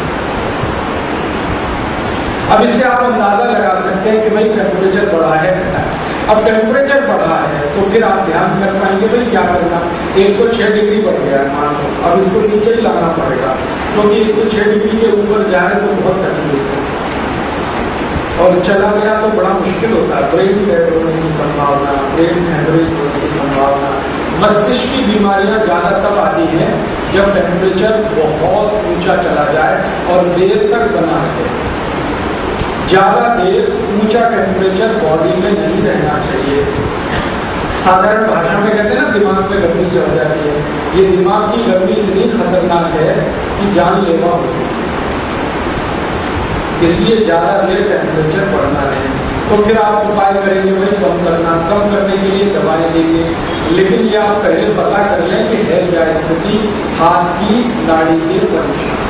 अब इससे आप अंदाजा लगा सकते हैं कि भाई टेम्परेचर बढ़ा है घटा है। अब टेम्परेचर बढ़ा है तो फिर आप ध्यान कर पाएंगे भाई क्या करना, 106 डिग्री बढ़ गया है मान लो, अब इसको नीचे ही लाना पड़ेगा, क्योंकि 106 डिग्री के ऊपर जाए तो बहुत तकलीफ है, और चला गया तो बड़ा मुश्किल होता है, ब्रेन डेड होने की संभावना, ब्रेन हेमरेज होने की संभावना। मस्तिष्क की बीमारियां ज्यादा तब आती हैं जब टेम्परेचर बहुत ऊंचा चला जाए और देर तक बना रहे। ज्यादा देर ऊंचा टेम्परेचर बॉडी में नहीं रहना चाहिए। साधारण भाषा में कहते हैं ना दिमाग में गर्मी चढ़ जाती है, ये दिमाग की गर्मी इतनी खतरनाक है कि जानलेवा होती है, इसलिए ज्यादा देर टेम्परेचर बढ़ना है। तो फिर आप उपाय करेंगे भाई कम करना, कम करने के लिए दवाएं देंगे, लेकिन ये आप पहले पता कर लें कि है क्या स्थिति हाथ की नाड़ी की कंडीशन।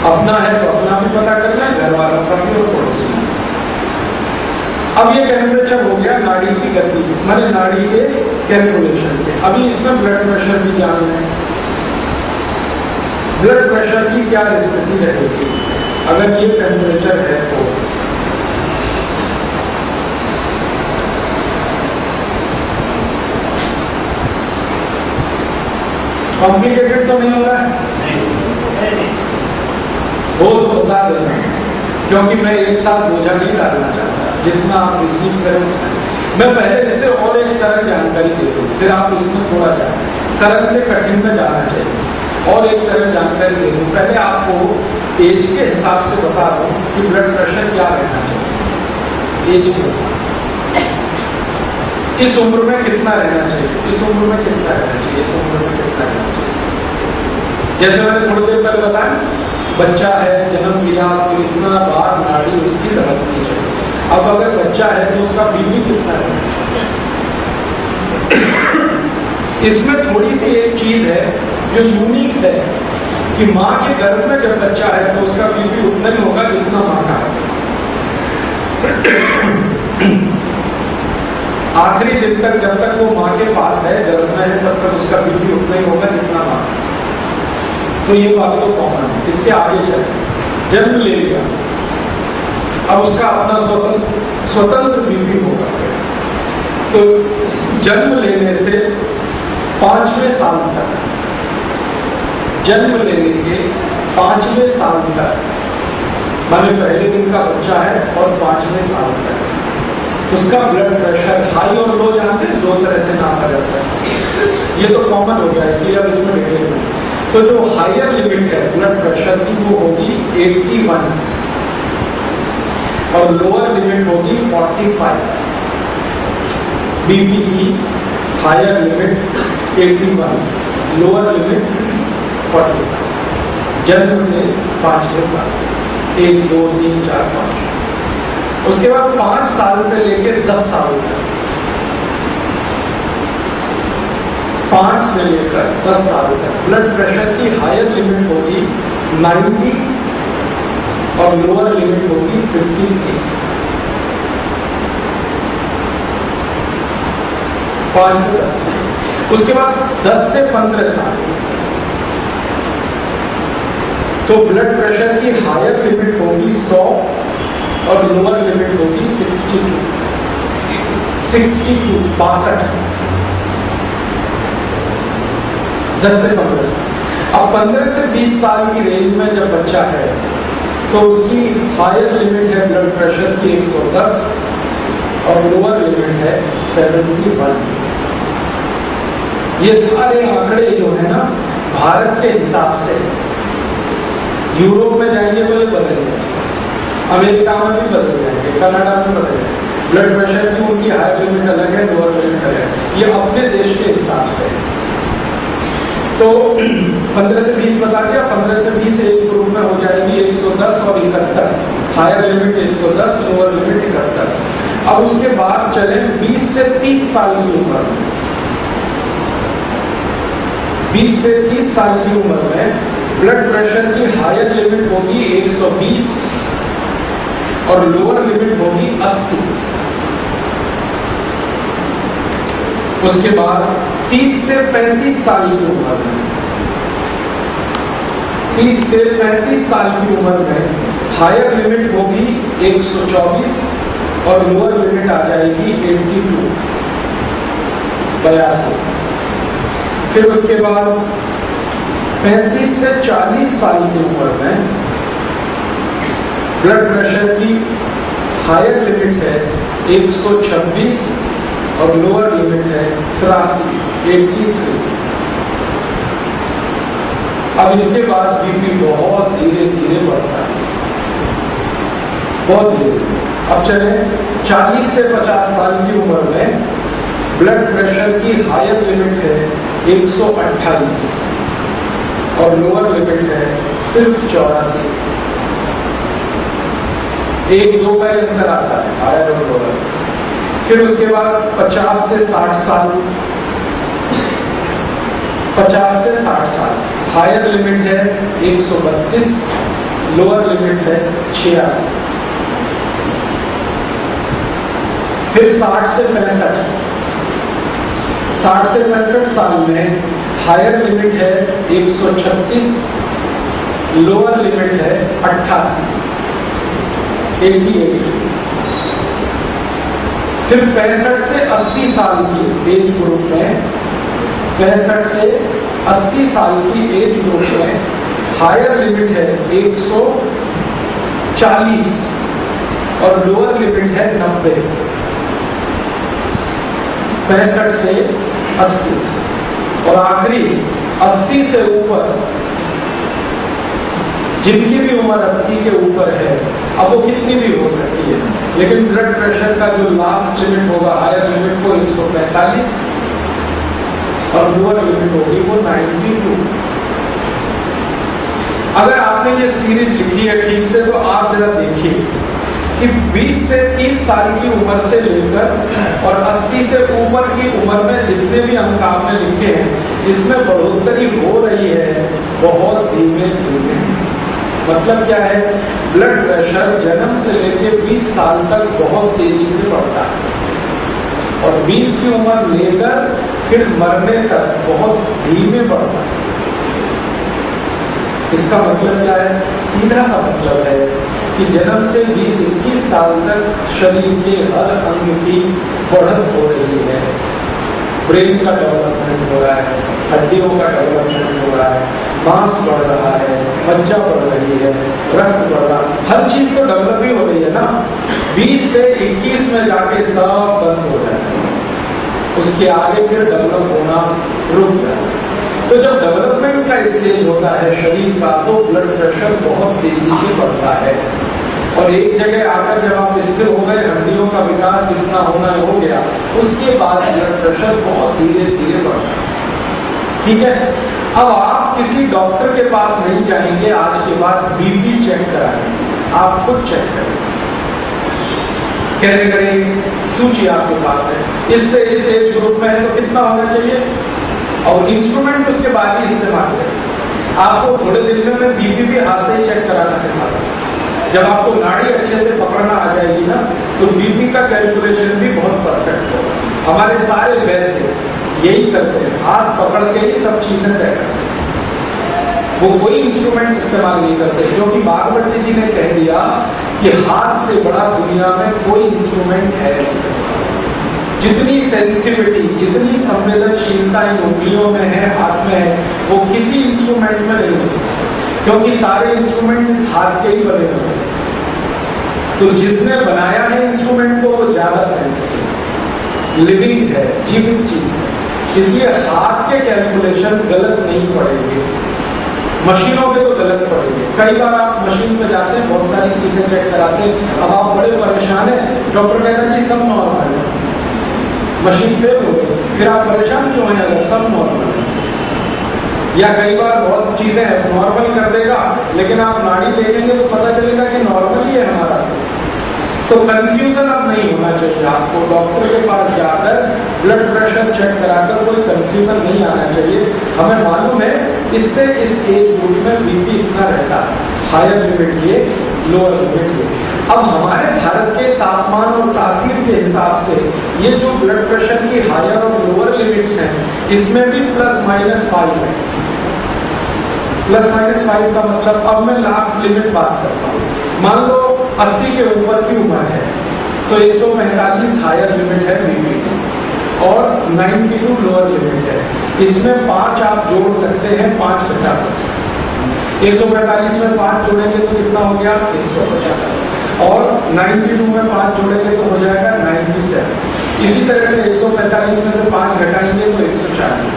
अपना है तो अपना भी पता कर लें, घर वालों का भी और पड़ोसी। अब ये टेम्परेचर हो गया नाड़ी की गति, माने नाड़ी के कैलकुलेशन से। अभी इसमें ब्लड प्रेशर भी जान लें, ब्लड प्रेशर की क्या स्थिति रहेगी अगर ये टेम्परेचर है तो। कॉम्प्लिकेटेड तो नहीं हो रहा है? वो तो बता देना, क्योंकि मैं एक साथ बोझा नहीं डालना चाहता, जितना आप रिसीव करें। मैं पहले इससे और एक सरल जानकारी दे दूँ, फिर आप इसमें थोड़ा जाए, सरल से कठिन में जाना चाहिए। और एक सरल जानकारी दे दूँ, पहले आपको एज के हिसाब से बता दूँ कि ब्लड प्रेशर क्या रहना चाहिए एज के हिसाब से। इस उम्र में कितना रहना चाहिए, इस उम्र में कितना रहना चाहिए, इस उम्र में कितना रहना चाहिए। जैसे मैंने थोड़ी देर पहले बताया, बच्चा है, जन्म लिया तो इतना बार नाड़ी उसकी धड़कती है। अब अगर बच्चा है तो उसका बीपी कितना है? इसमें थोड़ी सी एक चीज है जो यूनिक है कि मां के गर्भ में जब बच्चा है तो उसका बीपी उतना ही होगा जितना मां का है। आखिरी दिन तक जब तक वो मां के पास है, गर्भ में है, तब तक उसका बीपी उतना ही होगा जितना मां का। तो ये बात तो कॉमन है। इसके आगे चले, जन्म ले लिया, अब उसका अपना स्वतंत्र बीपी होगा। तो जन्म लेने से 5वें साल तक, जन्म लेने के 5वें साल तक, माने पहले दिन का बच्चा है और 5वें साल तक उसका ब्लड प्रेशर हाई और लो जानते हैं, दो तरह से नापा जाता है। ये तो कॉमन हो गया, इसलिए अब इसमें डिटेल में। तो जो हायर लिमिट है ब्लड प्रेशर की वो होगी 81 और लोअर लिमिट होगी 45। बीपी की हायर लिमिट 81, लोअर लिमिट 45। जन्म से 5वें साल, 1, 2, 3, 4, 5। उसके बाद 5 साल से लेकर 10 साल तक, 5 से लेकर 10 साल तक ब्लड प्रेशर की हायर लिमिट होगी 90 और लोअर लिमिट होगी 53। 5 से 10। उसके बाद 10 से 15 साल तो ब्लड प्रेशर की हायर लिमिट होगी 100 और लोअर लिमिट होगी 62। 10 से 15 साल। अब 15 से 20 साल की रेंज में जब बच्चा है तो उसकी हायर लिमिट है ब्लड प्रेशर की 110 और लोअर लिमिट है 71। ये सारे आंकड़े जो है ना भारत के हिसाब से, यूरोप में जाएंगे तो ये बदल जाएंगे, अमेरिका में भी बदल जाएंगे, कनाडा में बदल जाएंगे। ब्लड प्रेशर की उनकी हायर लिमिट अलग है, लोअर लिमिट अलग है। ये अपने देश के हिसाब से। तो 15 से 20 बता दिया। 15 से 20 एक ग्रुप में हो जाएगी 110 और 71। Higher limit 110, lower limit 71। अब उसके बाद चले 20 से 30 साल की उम्र में। 20 से 30 साल की उम्र में ब्लड प्रेशर की हायर लिमिट होगी 120 और लोअर लिमिट होगी 80। उसके बाद 30 से 35 साल की उम्र में, 30 से 35 साल की उम्र में हायर लिमिट होगी 124 और लोअर लिमिट आ जाएगी 82, 82। फिर उसके बाद 35 से 40 साल की उम्र में ब्लड प्रेशर की हायर लिमिट है 126 और लोअर लिमिट है 83। अब इसके बाद बीपी बहुत धीरे धीरे बढ़ता है, बहुत धीरे। अब चले 40 से 50 साल की उम्र में ब्लड प्रेशर की हायर लिमिट है 128 और लोअर लिमिट है सिर्फ 84। 1-2 का अंतर आता है हायर और लोअर। फिर उसके बाद 50 से 60 साल, 50 से 60 साल हायर लिमिट है 132, लोअर लिमिट है 86। फिर 60 से 65 साल में हायर लिमिट है 136, लोअर लिमिट है 88। फिर 65 से 80 साल की एज ग्रुप में, 65 से 80 साल की एज ग्रुप में हायर लिमिट है 140 और लोअर लिमिट है 90। 65 से 80 और आखिरी 80 से ऊपर, जिनकी भी उम्र 80 के ऊपर है, अब वो कितनी भी हो सकती है, लेकिन ब्लड प्रेशर का जो लास्ट लिमिट होगा हायर लिमिट को 145 और लोअर लिमिट होगी वो 92। अगर आपने ये सीरीज लिखी है ठीक से तो आप जरा देखिए कि 20 से 30 साल की उम्र से लेकर और 80 से ऊपर की उम्र में जितने भी अंक आपने लिखे हैं इसमें बढ़ोतरी हो रही है बहुत धीमे धीमे। मतलब क्या है, ब्लड प्रेशर जन्म से लेकर 20 साल तक बहुत तेजी से बढ़ता है और 20 की उम्र लेकर फिर मरने तक बहुत धीमे बढ़ता है। इसका मतलब क्या है, सीधा सा मतलब है कि जन्म से 20-21 साल तक शरीर के हर अंग की बढ़त हो रही है। ब्रेन का डेवलपमेंट हो रहा है, हड्डियों का डेवलपमेंट हो रहा है, मांस बढ़ रहा है, मज्जा बढ़ रही है, रक्त बढ़ रहा है, हर चीज तो डेवलप ही हो रही है ना। 20 से 21 में जाके सब बंद हो जाए, उसके आगे फिर डेवलप होना रुक जाए। तो जब डेवलपमेंट का स्टेज होता है शरीर का तो ब्लड प्रेशर बहुत तेजी से बढ़ता है और एक जगह आकर जब आप स्थिर हो गए, हड्डियों का विकास इतना होना हो गया, उसके बाद ब्लड प्रेशर बहुत धीरे धीरे बढ़ता है। ठीक है, अब आप किसी डॉक्टर के पास नहीं जाएंगे आज के बाद बीपी चेक कराएंगे, आप खुद चेक करेंगे। कैसे करेंगे, सूची आपके पास है, इससे इस एज ग्रुप में है तो कितना होना चाहिए और इंस्ट्रूमेंट उसके बाद ही इस्तेमाल करें। आपको थोड़े दिन में बीपी भी हाथ से ही चेक कराना सिखाता हूं। जब आपको नाड़ी अच्छे से पकड़ना आ जाएगी ना तो बीपी का कैलकुलेशन भी बहुत परफेक्ट होगा। हमारे सारे वैद्य यही करते हैं, हाथ पकड़ के ही सब चीजें तय करते हैं, वो कोई इंस्ट्रूमेंट इस्तेमाल नहीं करते क्योंकि बागवती जी ने कह दिया कि हाथ से बड़ा दुनिया में कोई इंस्ट्रूमेंट है नहीं। जितनी सेंसिटिविटी, जितनी संवेदनशीलता इन उंगलियों में है, हाथ में है, वो किसी इंस्ट्रूमेंट में नहीं हो सकता क्योंकि सारे इंस्ट्रूमेंट हाथ के ही बने हुए हैं। तो जिसने बनाया है इंस्ट्रूमेंट को वो ज्यादा सेंसिटिव लिविंग है, जीवित चीज है, इसलिए हाथ के कैलकुलेशन गलत नहीं पड़ेंगे, मशीनों पे तो गलत पड़ेंगे। कई बार आप मशीन पे जाते हैं, बहुत सारी चीजें चेक कराते हैं, अब आप बड़े परेशान हैं, डॉक्टर कहता है सब नॉर्मल है, मशीन फेल हो गई, फिर आप परेशान क्यों हैं अगर सब नॉर्मल है। या कई बार बहुत चीजें नॉर्मल कर देगा लेकिन आप नाड़ी देखेंगे तो पता चलेगा कि नॉर्मल ही है हमारा। तो कंफ्यूजन अब नहीं होना चाहिए, आपको डॉक्टर के पास जाकर ब्लड प्रेशर चेक कराकर कोई कंफ्यूजन नहीं आना चाहिए। हमें मालूम है इससे इस एज ग्रुप में बीपी इतना रहता है, हायर लिमिट ये, लोअर लिमिट ये। अब हमारे भारत के तापमान और तासीर के हिसाब से ये जो ब्लड प्रेशर की हायर और लोअर लिमिट्स हैं इसमें भी ±5 है। ±5 का मतलब, अब मैं लास्ट लिमिट बात करता हूँ। मान लो 80 के ऊपर की उम्र है तो 145 हायर लिमिट है बीपी और 92 लोअर लिमिट है। इसमें 5 आप जोड़ सकते हैं, 5 बचा सकते हैं। 145 में 5 जोड़ेंगे तो कितना हो गया, 150 और 92 में 5 जोड़ेंगे तो हो जाएगा 97। इसी तरह से 145 में से 5 घटाएंगे तो 140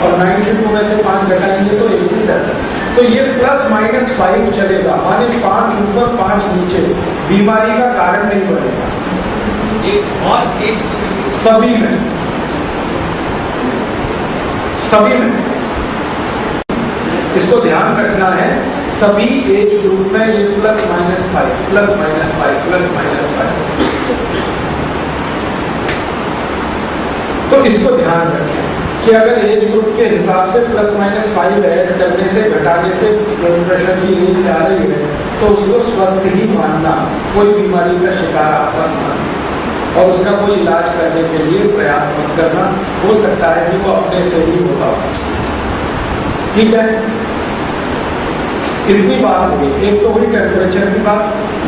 और 92 में से 5 घटाएंगे तो 87। तो ये ±5 चलेगा, माने 5 ऊपर 5 नीचे, बीमारी का कारण नहीं बनेगा। सभी में इसको ध्यान रखना है, सभी एज ग्रुप में ये ±5 तो इसको ध्यान रखें कि अगर एज ग्रुप के हिसाब से ±5 ऐड करने से, घटाने से ब्लड प्रेशर की रेंज आ रही है तो उसको स्वस्थ ही मानना, कोई बीमारी का शिकार आप मत मानना और उसका कोई इलाज करने के लिए प्रयास मत करना। हो सकता है कि वो अपने से ही होता हो। ठीक है, इतनी बात हुई। एक तो हुई टेम्परेचर की बात,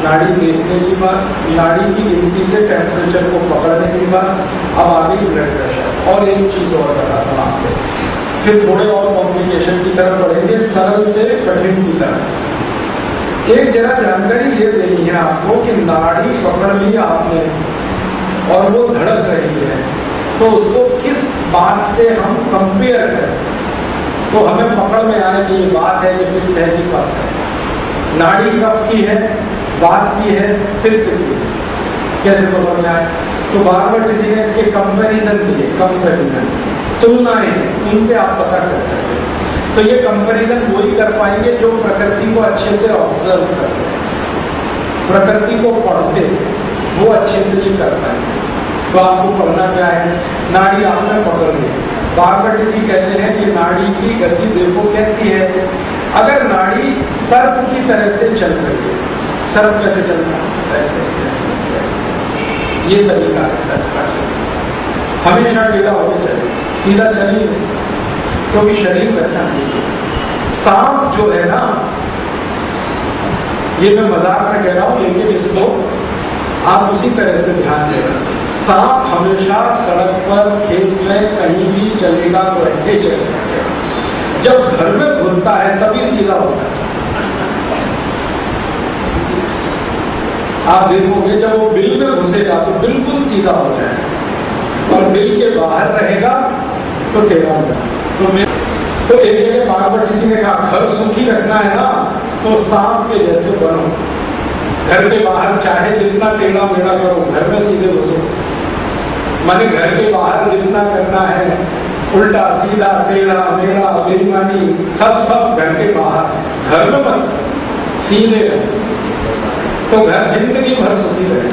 नाड़ी देखने की बात, नाड़ी की गिनती से टेम्परेचर को पकड़ने की बात। अब आ गई ब्लड प्रेशर। और एक चीज और बताता हूं आपको, फिर थोड़े और कॉम्प्लिकेशन की तरफ बढ़ेंगे, सरल से कठिन की तरफ। एक जरा जानकारी ये देनी है आपको कि नाड़ी पकड़ ली आपने और वो धड़क रही है तो उसको किस बात से हम कंपेयर करें तो हमें पकड़ में आने की ये बात है कि फिर सहजी बात है। नाड़ी कब की है, बात की है, फिर कितनी है, कैसे पकड़ में आए। तो बागवत जी ने इसके कंपैरिजन दिए, कंपैरिजन तुलनाएं, उनसे आप पता कर सकते हैं। तो ये कंपैरिजन वही कर पाएंगे जो प्रकृति को अच्छे से ऑब्जर्व करते हैं, प्रकृति को पढ़ते हैं, वो अच्छे से ही कर पाएंगे। तो आपको पढ़ना क्या है, नाड़ी आपने पकड़ ली। बागवती जी कहते हैं कि नाड़ी की गति देखो कैसी है। अगर नाड़ी सर्प की तरह से चल रही है, सर्प कैसे चलता है, ऐसे ये तरीका है सर्प का चलना, हमेशा टेढ़ा होकर चले, सीधा चलिए, क्योंकि शरीर वैसा नहीं है। सांप जो है ना, ये मैं मजाक में कह रहा हूं, लेकिन इसको आप उसी तरह से ध्यान देना। सांप हमेशा सड़क पर, खेत में, कहीं भी चलेगा तो ऐसे चलेगा। जब घर में घुसता है तभी सीधा होता है। आप देखोगे जब वो बिल में घुसेगा तो बिल्कुल सीधा हो जाएगा, और बिल के बाहर रहेगा तो टेढ़ा होगा। तो एक जगह बागवती जी ने कहा, घर सुखी रखना है ना तो सांप के जैसे बनो। घर के बाहर चाहे जितना टेढ़ा मेढ़ा करो, घर में सीधे घुसो। माने घर के बाहर जितना करना है, उल्टा सीधा टेढ़ा मेढ़ा बेईमानी, सब घर के बाहर। घर में मत, सीधे रहो तो घर जिंदगी भर सुखी रहे।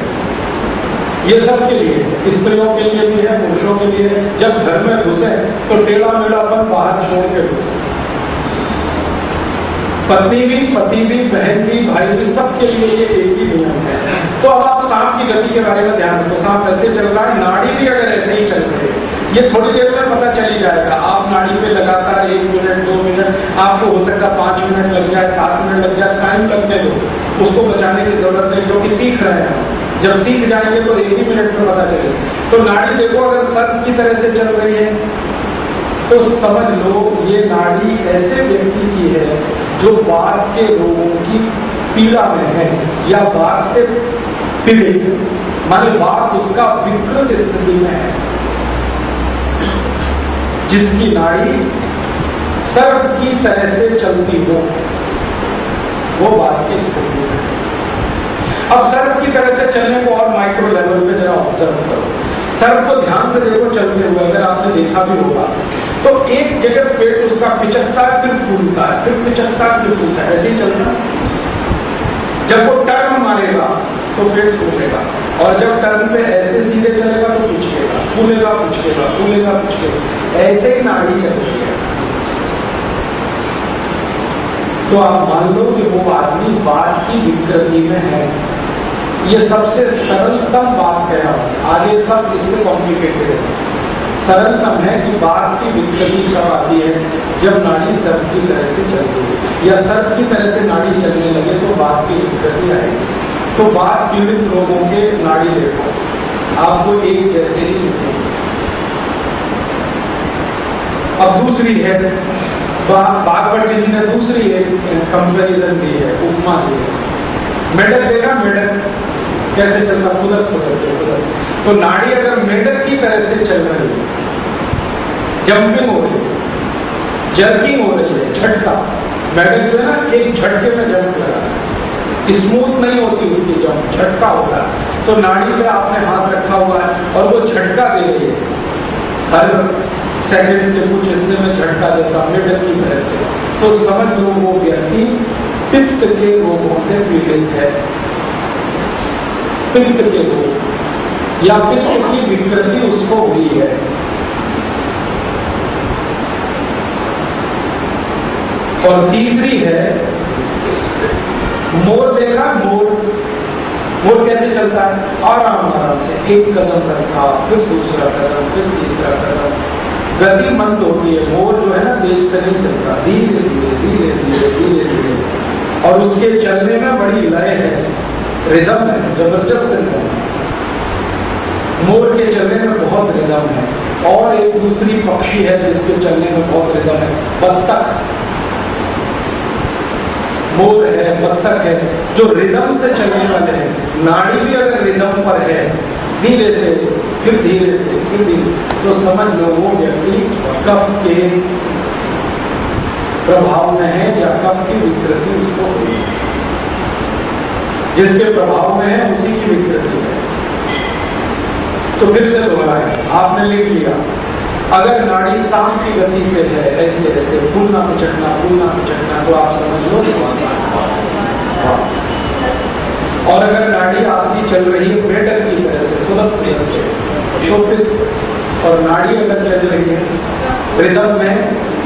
ये सब के लिए, स्त्रियों के लिए भी है, पुरुषों के लिए है। जब घर में घुसे तो टेढ़ा मेढ़ापन बाहर छोड़ के घुसे। पत्नी भी, पति भी, बहन भी, भाई भी, सबके लिए ये एक ही नियम है। तो अब आप सांप की गति के बारे में ध्यान रखो। सांप ऐसे चल रहा है, नाड़ी भी अगर ऐसे ही चल रही है, ये थोड़ी देर में पता चली जाएगा। आप नाड़ी पे लगातार 1 मिनट 2 मिनट, आपको हो सकता है 5 मिनट लग जाए, 7 मिनट लग जाए, टाइम लगने दो, उसको बचाने की जरूरत नहीं, क्योंकि सीख रहे हैं। जब सीख जाएंगे तो 1 ही मिनट में पता चलेगा। तो नाड़ी देखो, अगर सर्प की तरह से चल रही है तो समझ लो ये नाड़ी ऐसे व्यक्ति की है जो बात के रोगों की पीड़ा में है, या बात से पीड़ित है, माने बात उसका विकृत स्थिति में है। जिसकी नाड़ी सर्प की तरह से चलती हो, वो बात की स्थिति में है। अब सर्प की तरह से चलने को और माइक्रो लेवल पे जरा ऑब्जर्व करो। सर्प को ध्यान से देखो चलते हुए, अगर आपने देखा भी होगा तो एक जगह पेट उसका पिचकता है, फिर फूलता है, फिर पिचकता है, फिर फूलता है, ऐसे ही चलता है। जब वो टर्न मारेगा तो पेट फूलेगा, और जब टर्न पे ऐसे सीधे चलेगा तो पिचकेगा, फूलेगा, पिचकेगा, फूलेगा, पिचकेगा, ऐसे ही नाड़ी चल रही है। तो आप मान लो कि वो आदमी बात की विकृति में है। ये सबसे सरलतम बात कह रहा हूं, आगे सब इससे कॉम्प्लिकेटेड है। सरलतम है कि बात की विकृति कब आती है, जब नाड़ी सर्प की तरह से चलती है, या सर्प की तरह से नाड़ी चलने लगे तो बात की विकृति आएगी। तो बात पीड़ित लोगों के नाड़ी देखो, आपको एक जैसे ही दिखेंगे। अब दूसरी है, बागवती जी ने दूसरी एक कंपैरिजन दी है, उपमा दी है। मेढक देखा, मेढक कैसे चलता, कुदरत कुदरत। तो नाड़ी अगर मेढक की तरह से चल रही है, जंपिंग हो रही है, जर्किंग हो रही है, झटका, मेढक जो है ना एक झटके में जंप लगा, स्मूथ नहीं होती उसकी जंप, झटका होता है। तो नाड़ी पे आपने हाथ रखा हुआ है और वो झटका दे रही है, हर सेकंड्स के कुछ हिस्से में झटका जैसा मेढक की तरह से। तो समझ लो वो व्यक्ति पित्त के रोगों से पीड़ित है। पित्त के रोग या पित्त की विकृति उसको हुई है। और तीसरी है मोर देखा, मोर कैसे चलता है, आराम से एक कदम रखा, फिर दूसरा कदम, फिर तीसरा कदम, गति मंद होती है। मोर जो है ना तेज से नहीं चलता, धीरे धीरे धीरे धीरे धीरे धीरे, और उसके चलने में बड़ी लय है, रिदम है, जबरदस्त रिदम है। मोर के चलने में बहुत रिदम है। और एक दूसरी पक्षी है जिसके चलने में बहुत रिदम है, बत्तख। मोर है, बत्तख है, जो रिदम से चलने वाले हैं। नाड़ी भी अगर रिदम पर है, धीरे से फिर धीरे से फिर धीरे, तो समझ लो वो व्यक्ति कफ के प्रभाव में है, या कफ की विकृति उसको हुई है। जिसके प्रभाव में है उसी की विकृति है। तो फिर से दोहराएं, आपने लिख लिया अगर नाड़ी सांप की गति से है, ऐसे ऐसे फूलना पिचटना, तो आप समझ लो और अगर नाड़ी आपकी चल रही है मेटल की तरह से तुरंत तो फिर और नाड़ी अगर चल रही है रिदम में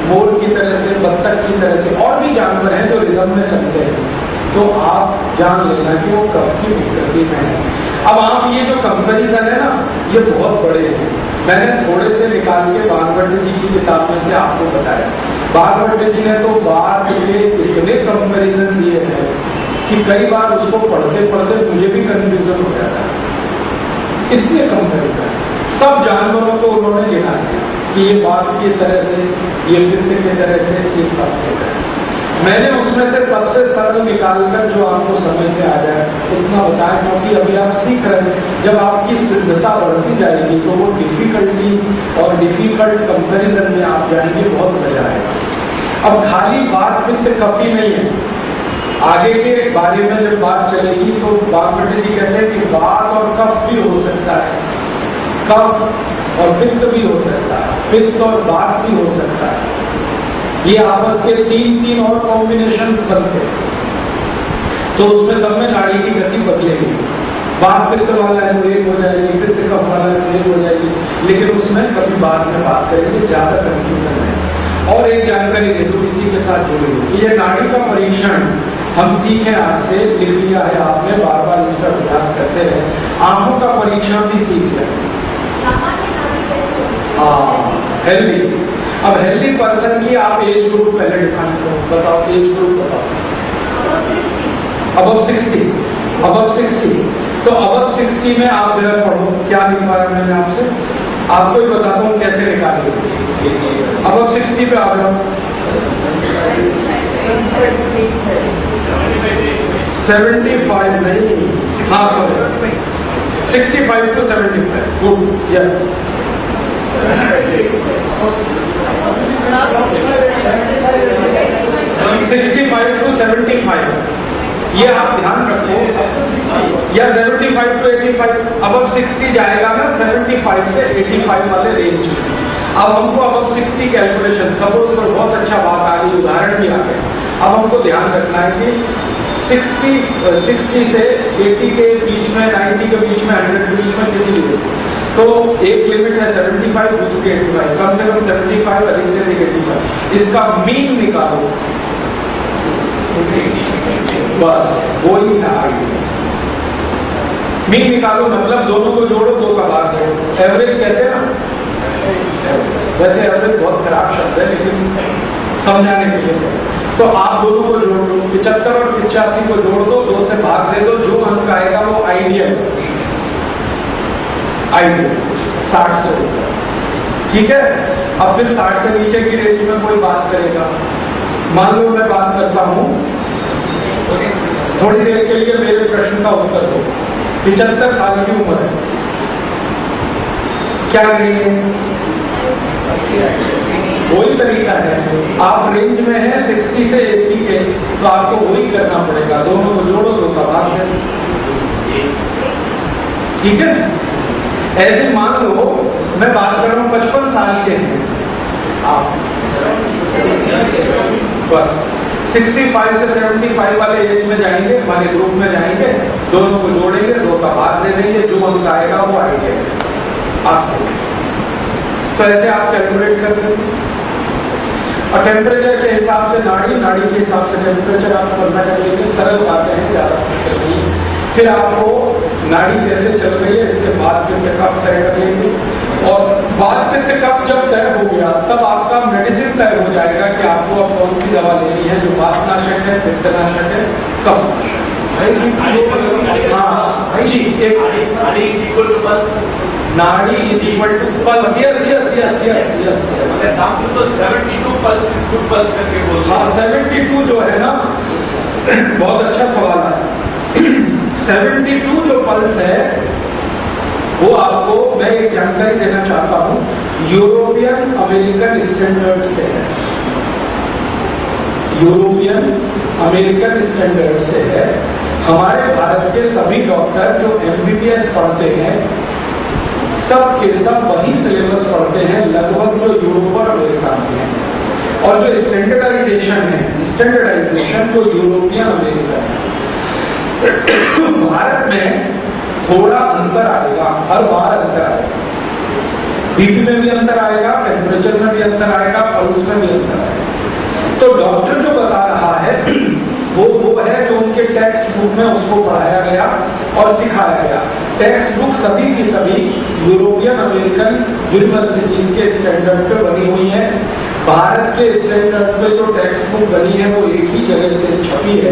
मोर की तरह से, बत्तख की तरह से, और भी जानवर हैं जो रिदम में चलते हैं, तो आप जान लेना कि वो कफ की विकृति में है। अब आप ये जो कंपैरिजन है ना, ये बहुत बड़े हैं। मैंने थोड़े से निकाल के बागवती जी की किताब में से आपको बताया। बागवती जी ने तो बात के इतने कंपैरिजन दिए हैं कि कई बार उसको पढ़ते पढ़ते मुझे भी कंफ्यूजन हो जाता है। इतने कंपैरिजन सब जानवरों को उन्होंने लिखा है कि ये बाघ की तरह से, ये मित्र की तरह से, ये सब की तरह। मैंने उसमें से सबसे सरल निकालकर जो आपको समझ में आ जाए उतना बताया, क्योंकि अभी आप सीख रहे हैं। जब आपकी सिद्धता बढ़ती जाएगी तो वो डिफिकल्टी और डिफिकल्ट कंपैरिजन में आप जाएंगे, बहुत मजा आएगा। अब खाली बात पित्त कफ ही नहीं है, आगे के बारे में जब बात चलेगी तो बागवती जी कहते हैं कि बात और कफ भी हो सकता है, कफ और पित्त भी हो सकता है, पित्त और बात भी हो सकता है। ये आपस के तीन और कॉम्बिनेशंस बनते हैं, तो उसमें सब में नाड़ी की गति बदलेगी। बात पित्त वाला है तो एक हो जाएगी, पित्त कफ वाला है तो एक हो जाएगी, लेकिन उसमें कभी बाद में बात करेंगे, ज्यादा कंफ्यूजन है। और एक जानकारी दे दूं इसी के साथ जुड़ी, ये नाड़ी का परीक्षण हम सीखे आज से, लिख लिया है आपने, बार बार इसका अभ्यास करते रहे। आंखों का परीक्षण भी सीख लें। हेल्दी, अब हेल्दी पर्सन की आप एज ग्रुप पहले डिफाइन करो, बताओ एज ग्रुप बताओ। अबव 60, अबव 60, तो अबव 60 में आप जरा पढ़ो, क्या लिखवा रहा मैंने आपसे, आपको ही बताता हूँ कैसे निकालेंगे। अबव 60 पे आ जाओ। 75 नहीं, हाँ sorry, 65 to 75, good, yes. 65 to 75, ये आप ध्यान रखो, या 75 to 85, अब 60 जाएगा ना 75 से 85 वाले रेंज में। अब हमको अब 60 कैलकुलेशन, सपोज पर बहुत अच्छा बात आ गई, उदाहरण भी आ गया। अब हमको ध्यान रखना है कि 60 से 80 के बीच में, 90 के बीच में, 100 के बीच में कितनी लिमिट, तो एक लिमिट है 75, दूसरी 85, कम से कम 75, अधिक से अधिक 85। इसका मीन निकालो, बस वो ही है आइडिया। मीन निकालो मतलब दोनों को जोड़ो, दो का भाग दो, एवरेज कहते हैं ना। वैसे एवरेज बहुत खराब शब्द है, लेकिन समझाने के लिए, तो आप दोनों को जोड़ दो, 75 और 85 को जोड़ दो, 2 से भाग दे दो, जो अंक आएगा वो आइडियल 60 से ऊपर, ठीक है। अब फिर 60 से नीचे की रेंज में कोई बात करेगा, मान लो मैं बात करता हूं, थोड़ी देर के लिए मेरे प्रश्न का उत्तर दो। 75 साल की उम्र है, क्या करेंगे? वही तरीका है, आप रेंज में है 60 से 80 के, तो आपको वही करना पड़ेगा, दोनों को जोड़ो, दो का भाग है, ठीक है। ऐसे मान लो मैं बात कर रहा हूं 55 साल के हैं आप, बस 65 से 75 वाले एज में जाएंगे, वाले ग्रुप में जाएंगे, दोनों को जोड़ेंगे, दो का भाग दे देंगे, जो अंक आएगा वो आएगा आपको। तो ऐसे आप कैलकुलेट कर देंगे। और टेम्परेचर के हिसाब से नाड़ी के हिसाब से टेम्परेचर आप करना चाहिए, सरल बातें हैं, ज्यादा नहीं। फिर आपको नाड़ी कैसे चल रही है इसके बाद पित्त कफ तय कर लेंगे, और बाद पित्त कफ जब तय हो गया तब आपका मेडिसिन तय हो जाएगा कि आपको अब कौन सी दवा लेनी है, जो वातनाशक है, पित्तनाशक है, कफ। हाँ जी, एक नाड़ी is equal to pulse, yes, 72 pulse करके बोल, हाँ 72 जो है ना, बहुत अच्छा सवाल है। 72 जो पल्स है वो आपको मैं एक जानकारी देना चाहता हूं, यूरोपियन अमेरिकन स्टैंडर्ड से है, यूरोपियन अमेरिकन स्टैंडर्ड से है। हमारे भारत के सभी डॉक्टर जो MBBS पढ़ते हैं, सब के सब वही सिलेबस पढ़ते हैं लगभग जो यूरोप और अमेरिका में है। और जो स्टैंडर्डाइजेशन है, स्टैंडर्डाइजेशन को यूरोपियन अमेरिका है। भारत में थोड़ा अंतर आएगा, हर बार अंतर आएगा, बीपी में भी अंतर आएगा, टेम्परेचर में भी अंतर आएगा, पल्स में भी अंतर आएगा। तो डॉक्टर जो बता रहा है वो है जो उनके टेक्स्ट बुक में उसको पढ़ाया गया और सिखाया गया। टेक्स्ट बुक सभी की सभी यूरोपियन अमेरिकन यूनिवर्सिटीज के स्टैंडर्ड पे बनी हुई है। भारत के स्टैंडर्ड पे जो टेक्स्ट बुक बनी है वो एक ही जगह से छपी है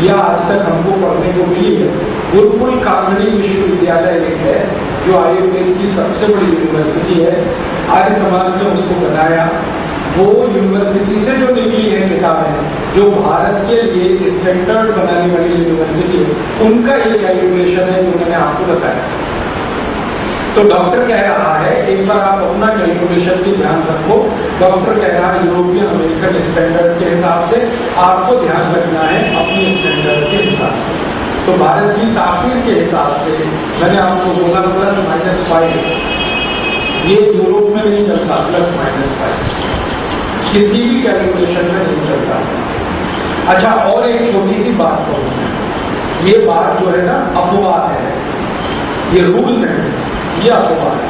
या आज तक हमको पढ़ने को मिली है। गुरुकुल कामिनी विश्वविद्यालय एक है जो आयुर्वेद की सबसे बड़ी यूनिवर्सिटी है। आर्य समाज ने उसको बनाया। वो यूनिवर्सिटी से जो निकली है किताबें, जो भारत के लिए स्टैंडर्ड बनाने वाली यूनिवर्सिटी है, उनका ये कैलकुलेशन है जो मैंने आपको बताया। तो डॉक्टर कह रहा है, एक बार आप अपना कैलकुलेशन भी ध्यान रखो। डॉक्टर कह रहा है यूरोपियन अमेरिकन स्टैंडर्ड के हिसाब से आपको ध्यान रखना है अपनी स्टैंडर्ड के हिसाब से। तो भारत की तासीर के हिसाब से मैंने आपको बोला +-5, ये यूरोप में नहीं चलता +-5, किसी भी कैलकुलेशन में नहीं चलता। अच्छा, और एक छोटी सी बात कहूँ, ये बात जो है ना अपवाद है, ये रूल नहीं, ये अपवाद है।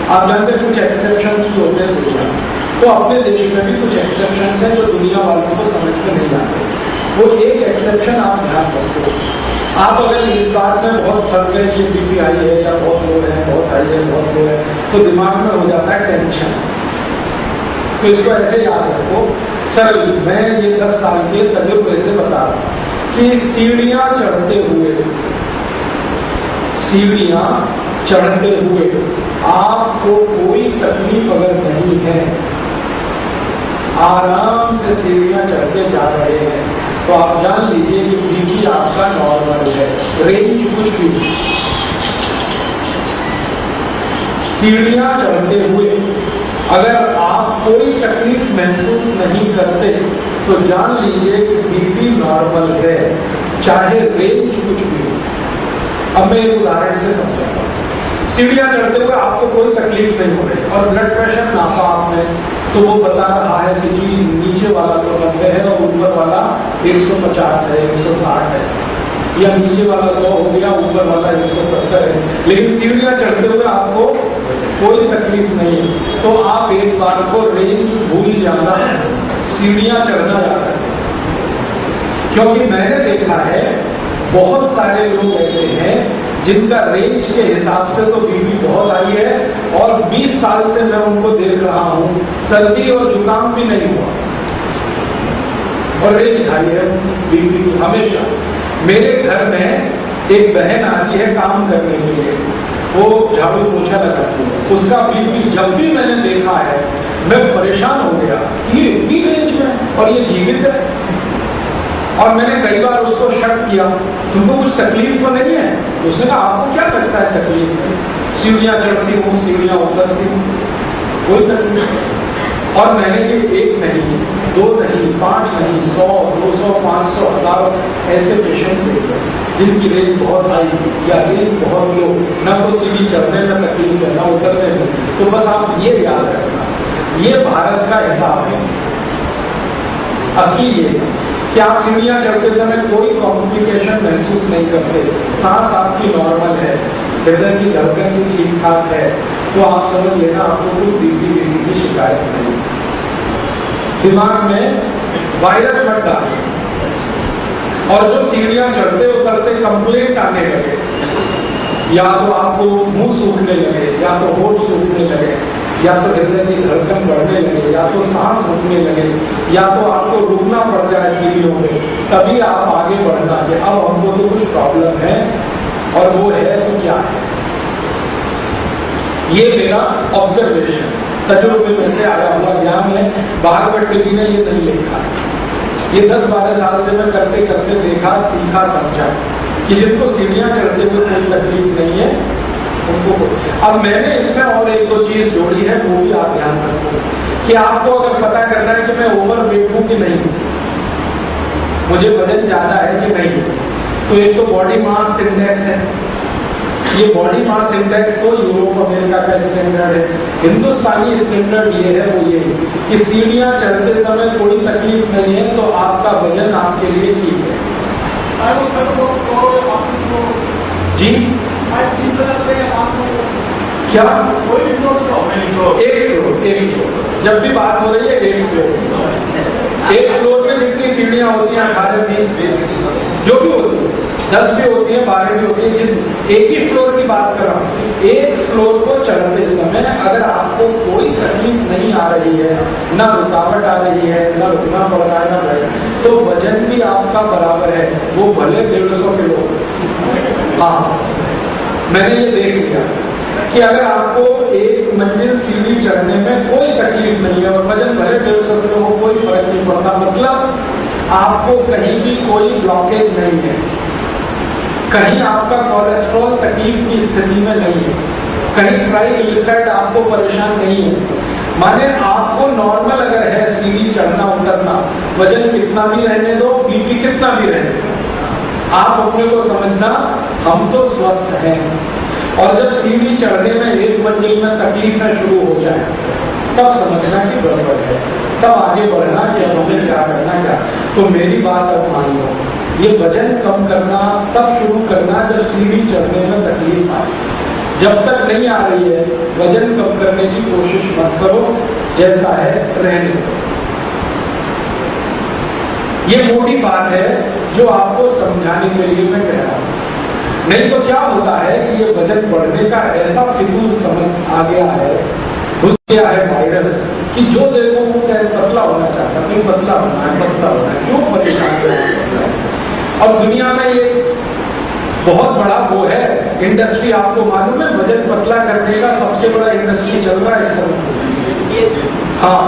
आप जानते हैं कुछ एक्सेप्शंस भी होते हैं दुनिया, तो अपने देश में भी कुछ एक्सेप्शंस हैं जो दुनिया वालों को समझते नहीं आते। वो एक एक्सेप्शन आप ध्यान रखो। आप अगर इस बात में बहुत फंस गए कि बीपी हाई है या बहुत लो है, बहुत हाई है, बहुत लो है, तो दिमाग में हो जाता है टेंशन। तो इसको ऐसे याद रखो, सरल, मैं ये 10 साल के तजुर्बे से बता रहा हूं कि सीढ़ियां चढ़ते हुए आपको कोई तकलीफ अगर नहीं है, आराम से सीढ़ियां चढ़ते जा रहे हैं, तो आप जान लीजिए कि बीपी आपका नॉर्मल है, रेंज कुछ भी। सीढ़ियां चढ़ते हुए अगर आप कोई तकलीफ महसूस नहीं करते तो जान लीजिए कि बीपी नॉर्मल है, चाहे रेंज कुछ भी हो। अब मैं एक उदाहरण से समझाऊंगा। सीढ़ियां चढ़ते हुए आपको कोई तकलीफ नहीं हो रही और ब्लड प्रेशर नापा आपने, तो वो बता रहा है कि जी नीचे वाला तो 90 है और ऊपर वाला 150 है, 160 है, या नीचे वाला 100 हो गया, ऊपर वाला 170 है, लेकिन सीढ़ियां चढ़ते हुए आपको कोई तकलीफ नहीं है। तो आप एक बार को रेंज भूल जाना है, सीढ़ियां चढ़ना जाता है। क्योंकि मैंने देखा है बहुत सारे लोग ऐसे हैं जिनका रेंज के हिसाब से तो बीपी बहुत आई है और 20 साल से मैं उनको देख रहा हूं, सर्दी और जुकाम भी नहीं हुआ और रेंज हाई है बीपी की हमेशा। मेरे घर में एक बहन आती है काम करने के लिए, वो झाड़ू पोछा लगाती है, उसका बीपी जब भी मैंने देखा है मैं परेशान हो गया, ये इतनी रेंज में और ये जीवित है। और मैंने कई बार उसको शक किया, तुमको कुछ तकलीफ तो नहीं है? उसने कहा आपको क्या लगता है तकलीफ? सीढ़ियां चढ़ती हूँ, सीढ़ियां उतरती हूँ, कोई तकलीफ नहीं। और मैंने ये 1 नहीं, 2 नहीं, 5 नहीं, 100, 200, 500, 1000 ऐसे पेशेंट देखे जिनकी रेंज बहुत हाई या रेंज बहुत लो, न तो सीढ़ी चढ़ने में तकलीफ है न उतरने में। तो बस आप ये याद रखना, ये भारत का हिसाब है। असली ये कि आप सीढ़ियां चढ़ते समय कोई कॉम्प्लिकेशन महसूस नहीं करते, सांस आपकी नॉर्मल है, हृदय की धड़कन भी ठीक ठाक है, तो आप समझ लेना आपको कोई बीपी की शिकायत नहीं। दिमाग में वायरस मत डालें। और जो सीढ़ियां चढ़ते उतरते कंप्लेंट आने लगे, या तो आपको मुंह सूखने लगे, या तो होठ सूखने लगे, या तो हृदय की धड़कन बढ़ने लगे, या तो सांस रुकने लगे, या तो आपको रुकना पड़ जाए सीढ़ियों में, तभी आप आगे बढ़ना है। अब हमको तो कुछ प्रॉब्लम है और वो है तो क्या है? ये मेरा ऑब्जर्वेशन, तजुर्बे में से आया हुआ ज्ञान है। भागवत टीवी ने ये नहीं लिखा, ये 10-12 साल से मैं करते करते देखा, सीखा, समझा कि जिनको सीढ़ियां चढ़ते हुए कोई तकलीफ नहीं है उनको। अब मैंने इसमें और 1-2 चीज जोड़ी है, वो भी आप ध्यान रखो कि आपको अगर पता करना है कि मैं ओवरवेट हूं कि नहीं, मुझे वजन ज्यादा है कि नहीं, तो एक तो बॉडी मास इंडेक्स है, ये बॉडी मास इंडेक्स तो यूरोप अमेरिका का स्टैंडर्ड है। हिंदुस्तानी स्टैंडर्ड ये है, वो ये कि सीढ़ियां चढ़ते समय कोई तकलीफ नहीं है तो आपका वजन आपके लिए ठीक है। जी क्या एक फ्लोर, जब भी बात हो रही है एक फ्लोर में जितनी सीढ़ियां होती हैं 18, 20, जो भी होती है, 10 भी होती है, 12 भी होती है, एक ही फ्लोर की बात कर रहा हूँ। एक फ्लोर को चढ़ते समय अगर आपको कोई तकलीफ नहीं आ रही है, ना रुकावट आ रही है, ना रुकना पड़ रहा है, ना बैठना, तो वजन भी आपका बराबर है, वो भले 150 किलो। हाँ, मैंने ये देख लिया कि अगर आपको एक मंजिल सीढ़ी चढ़ने में कोई तकलीफ नहीं है और वजन भले 150 किलो हो, कोई फर्क नहीं पड़ता, मतलब आपको कहीं भी कोई ब्लॉकेज नहीं है, कहीं आपका कोलेस्ट्रॉल तकलीफ की स्थिति में नहीं है, कहीं ट्राइग्लिसराइड आपको परेशान नहीं है। माने आपको नॉर्मल अगर है सीढ़ी चढ़ना उतरना, वजन कितना भी रहने दो, बीपी कितना भी रहने दो, आप अपने को समझना हम तो स्वस्थ हैं। और जब सीढ़ी चढ़ने में एक मंजिल में तकलीफें शुरू हो जाए तब समझना कि गड़बड़ है, तब आगे बढ़ना कि हमें क्या करना क्या। तो मेरी बात अब मान लो, ये वजन कम करना तब शुरू करना जब सीढ़ी चढ़ने में तकलीफ आए। जब तक नहीं आ रही है वजन कम करने की कोशिश मत करो, जैसा है रहने दो। ये मोटी बात है जो आपको समझाने के लिए मैं कह रहा हूं। नहीं तो क्या होता है कि ये वजन बढ़ने का ऐसा फिजूल समझ आ गया है, घुस गया है वायरस, कि जो देखो वो क्या पतला होना चाहता है, पतला होना है, पतला होना है, क्यों परेशान है। और दुनिया में ये बहुत बड़ा वो है इंडस्ट्री, आपको मालूम है वजन पतला करने का सबसे बड़ा इंडस्ट्री चल रहा है इस तरह। हाँ,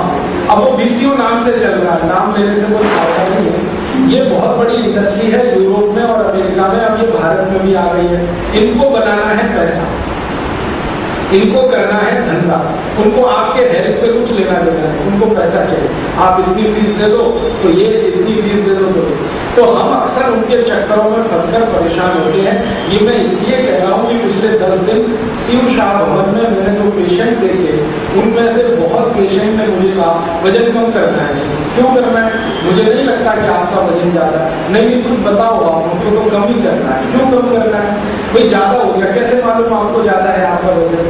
अब वो बीसीओ नाम से चल रहा है, नाम लेने से कोई फायदा नहीं है। ये बहुत बड़ी इंडस्ट्री है यूरोप में और अमेरिका में, अब ये भारत में भी आ गई है। इनको बनाना है पैसा, इनको करना है धंधा, उनको आपके हेल्थ से कुछ लेना देना है, उनको पैसा चाहिए। आप इतनी फीस दे दो तो ये, इतनी फीस दे दो तो हम अक्सर उनके चक्करों में फंसकर परेशान होते हैं। ये मैं इसलिए कह रहा हूँ कि पिछले 10 दिन शिव शाह भवन में मैंने जो पेशेंट देखे, उनमें से बहुत पेशेंट ने मुझे कहा वजन कम करना है। क्यों करना है? मुझे नहीं लगता कि आपका वजन ज्यादा है। नहीं, कुछ बताओ, आप उनको तो कम ही करना है। क्यों कम करना है? भाई ज्यादा हो गया, कैसे मालूम आपको ज्यादा है आपका वजन?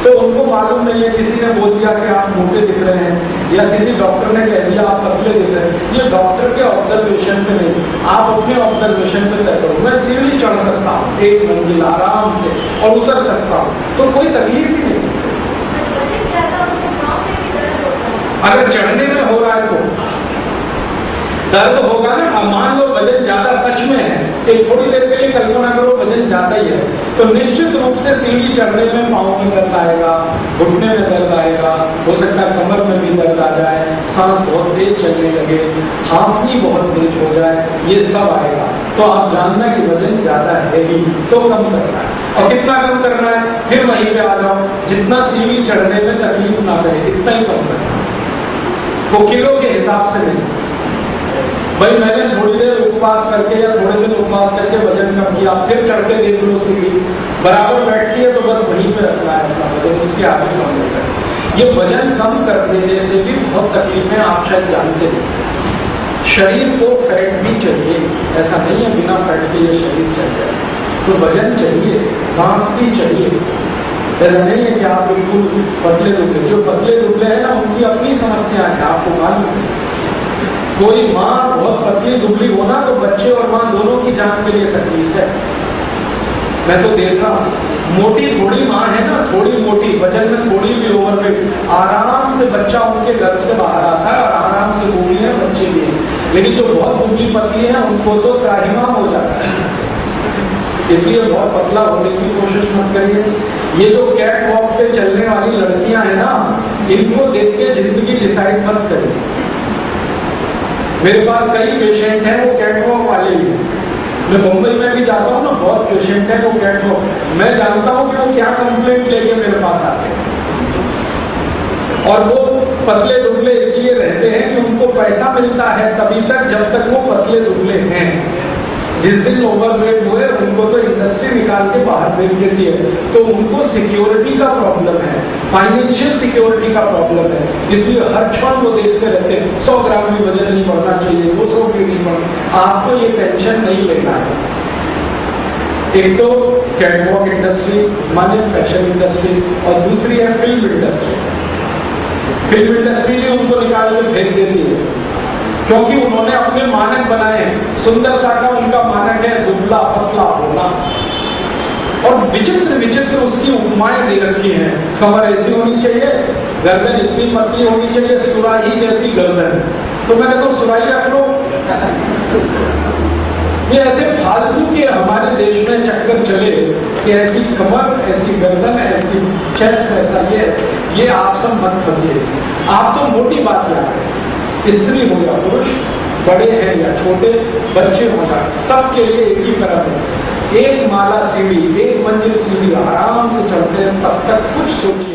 तो उनको मालूम नहीं है, किसी ने बोल दिया कि आप मोटे दिख रहे हैं, या किसी डॉक्टर ने कह दिया आप पतले दिख रहे हैं। ये डॉक्टर के ऑब्जर्वेशन पे नहीं, आप अपने ऑब्जर्वेशन पे तय करो। मैं सीढ़ी चढ़ सकता हूँ एक मंजिल आराम से और उतर सकता हूँ, तो कोई तकलीफ ही नहीं। अगर चढ़ने में हो रहा है तो दर्द होगा ना। अब मान लो वजन ज्यादा सच में है, एक थोड़ी देर के लिए कल्पना करो वजन ज्यादा ही है, तो निश्चित रूप से सीढ़ी चढ़ने में पांव में दर्द आएगा, घुटने में दर्द आएगा, हो सकता है कमर में भी दर्द आ जाए, सांस बहुत तेज चलने लगे, हांफनी बहुत तेज हो जाए, ये सब आएगा। तो आप जानना कि वजन ज्यादा है ही, तो कम करना है। और कितना कम करना है? फिर वहीं पे आ जाओ, जितना सीढ़ी चढ़ने में तकलीफ ना करे इतना ही कम करना, वो किलो के हिसाब से नहीं। भाई मैंने थोड़ी देर उपवास करके या थोड़े दिन उपवास करके वजन कम किया, फिर चढ़ के देख लो सीढ़ी बराबर बैठती है तो बस वहीं पे रखना है अपना वजन, उसके आगे कम नहीं करना। ये वजन कम कर देने से भी बहुत तकलीफें आप शायद जानते हैं। शरीर को फैट भी चाहिए, ऐसा नहीं है बिना फैट के ये शरीर चाहिए, तो वजन चाहिए, मांस भी चाहिए। ऐसा नहीं है कि आप बिल्कुल पतले दुबले, जो पतले दुबले हैं ना उनकी अपनी समस्या है, आपको मालूम है। कोई माँ बहुत पतली दुबली होना तो बच्चे और माँ दोनों की जान के लिए तकलीफ है। मैं तो देख रहा हूँ मोटी थोड़ी माँ है ना, थोड़ी मोटी, वजन में थोड़ी भी ओवरवेट, आराम से बच्चा उनके गर्भ से बाहर आता है और आराम से बूढ़ी है, बच्चे भी हैं। लेकिन जो बहुत दुबली पतली है उनको तो त्राहिमाम हो जाता है। इसलिए बहुत पतला होने की कोशिश मत करिए। ये जो कैट वॉक पे चलने वाली लड़कियां हैं ना, इनको देख के जिंदगी डिसाइड मत करिए। मेरे पास कई पेशेंट हैं वो कैटवॉक वाले ही हैं। मैं मुंबई में भी जाता हूँ ना, बहुत पेशेंट हैं वो कैटवॉक, मैं जानता हूँ कि वो क्या कंप्लेंट लेके मेरे पास आते हैं। और वो पतले दुबले इसलिए रहते हैं कि उनको पैसा मिलता है तभी तक जब तक वो पतले दुबले हैं। जिस दिन ओवरवेट हुए उनको तो इंडस्ट्री निकाल के बाहर भेज देती है, तो उनको सिक्योरिटी का प्रॉब्लम है, फाइनेंशियल सिक्योरिटी का प्रॉब्लम है, इसलिए हर क्षण वो देखते रहते हैं 100 ग्राम भी वजन नहीं बढ़ना चाहिए, 200 भी नहीं बढ़ना। आपको ये टेंशन नहीं लेना है। एक तो कैटवॉक इंडस्ट्री माने फैशन इंडस्ट्री, और दूसरी है फिल्म इंडस्ट्री। फिल्म इंडस्ट्री भी उनको निकाल के फेंक देती है, क्योंकि उन्होंने अपने मानक बनाए। सुंदरता का उनका मानक है दुबला पतला होना, और विचित्र विचित्र उसकी उपमाएं दे रखी हैं। कमर ऐसी होनी चाहिए, गर्दन इतनी पतली होनी चाहिए, सुराही जैसी गर्दन। तो मैंने तो सुराही रख लो। ये ऐसे फालतू के हमारे देश में चक्कर चले कि ऐसी कमर, ऐसी गर्दन, ऐसी चेस्ट, ऐसा ये आप सब मत फंसिए। आप तो मोटी बात क्या है, स्त्री हो या पुरुष, बड़े हैं या छोटे, बच्चे हो या, सबके लिए एक ही तरह है। एक माला सीढ़ी, एक मंजिल सीढ़ी आराम से चढ़ते हैं, तब तक कुछ सोचिए।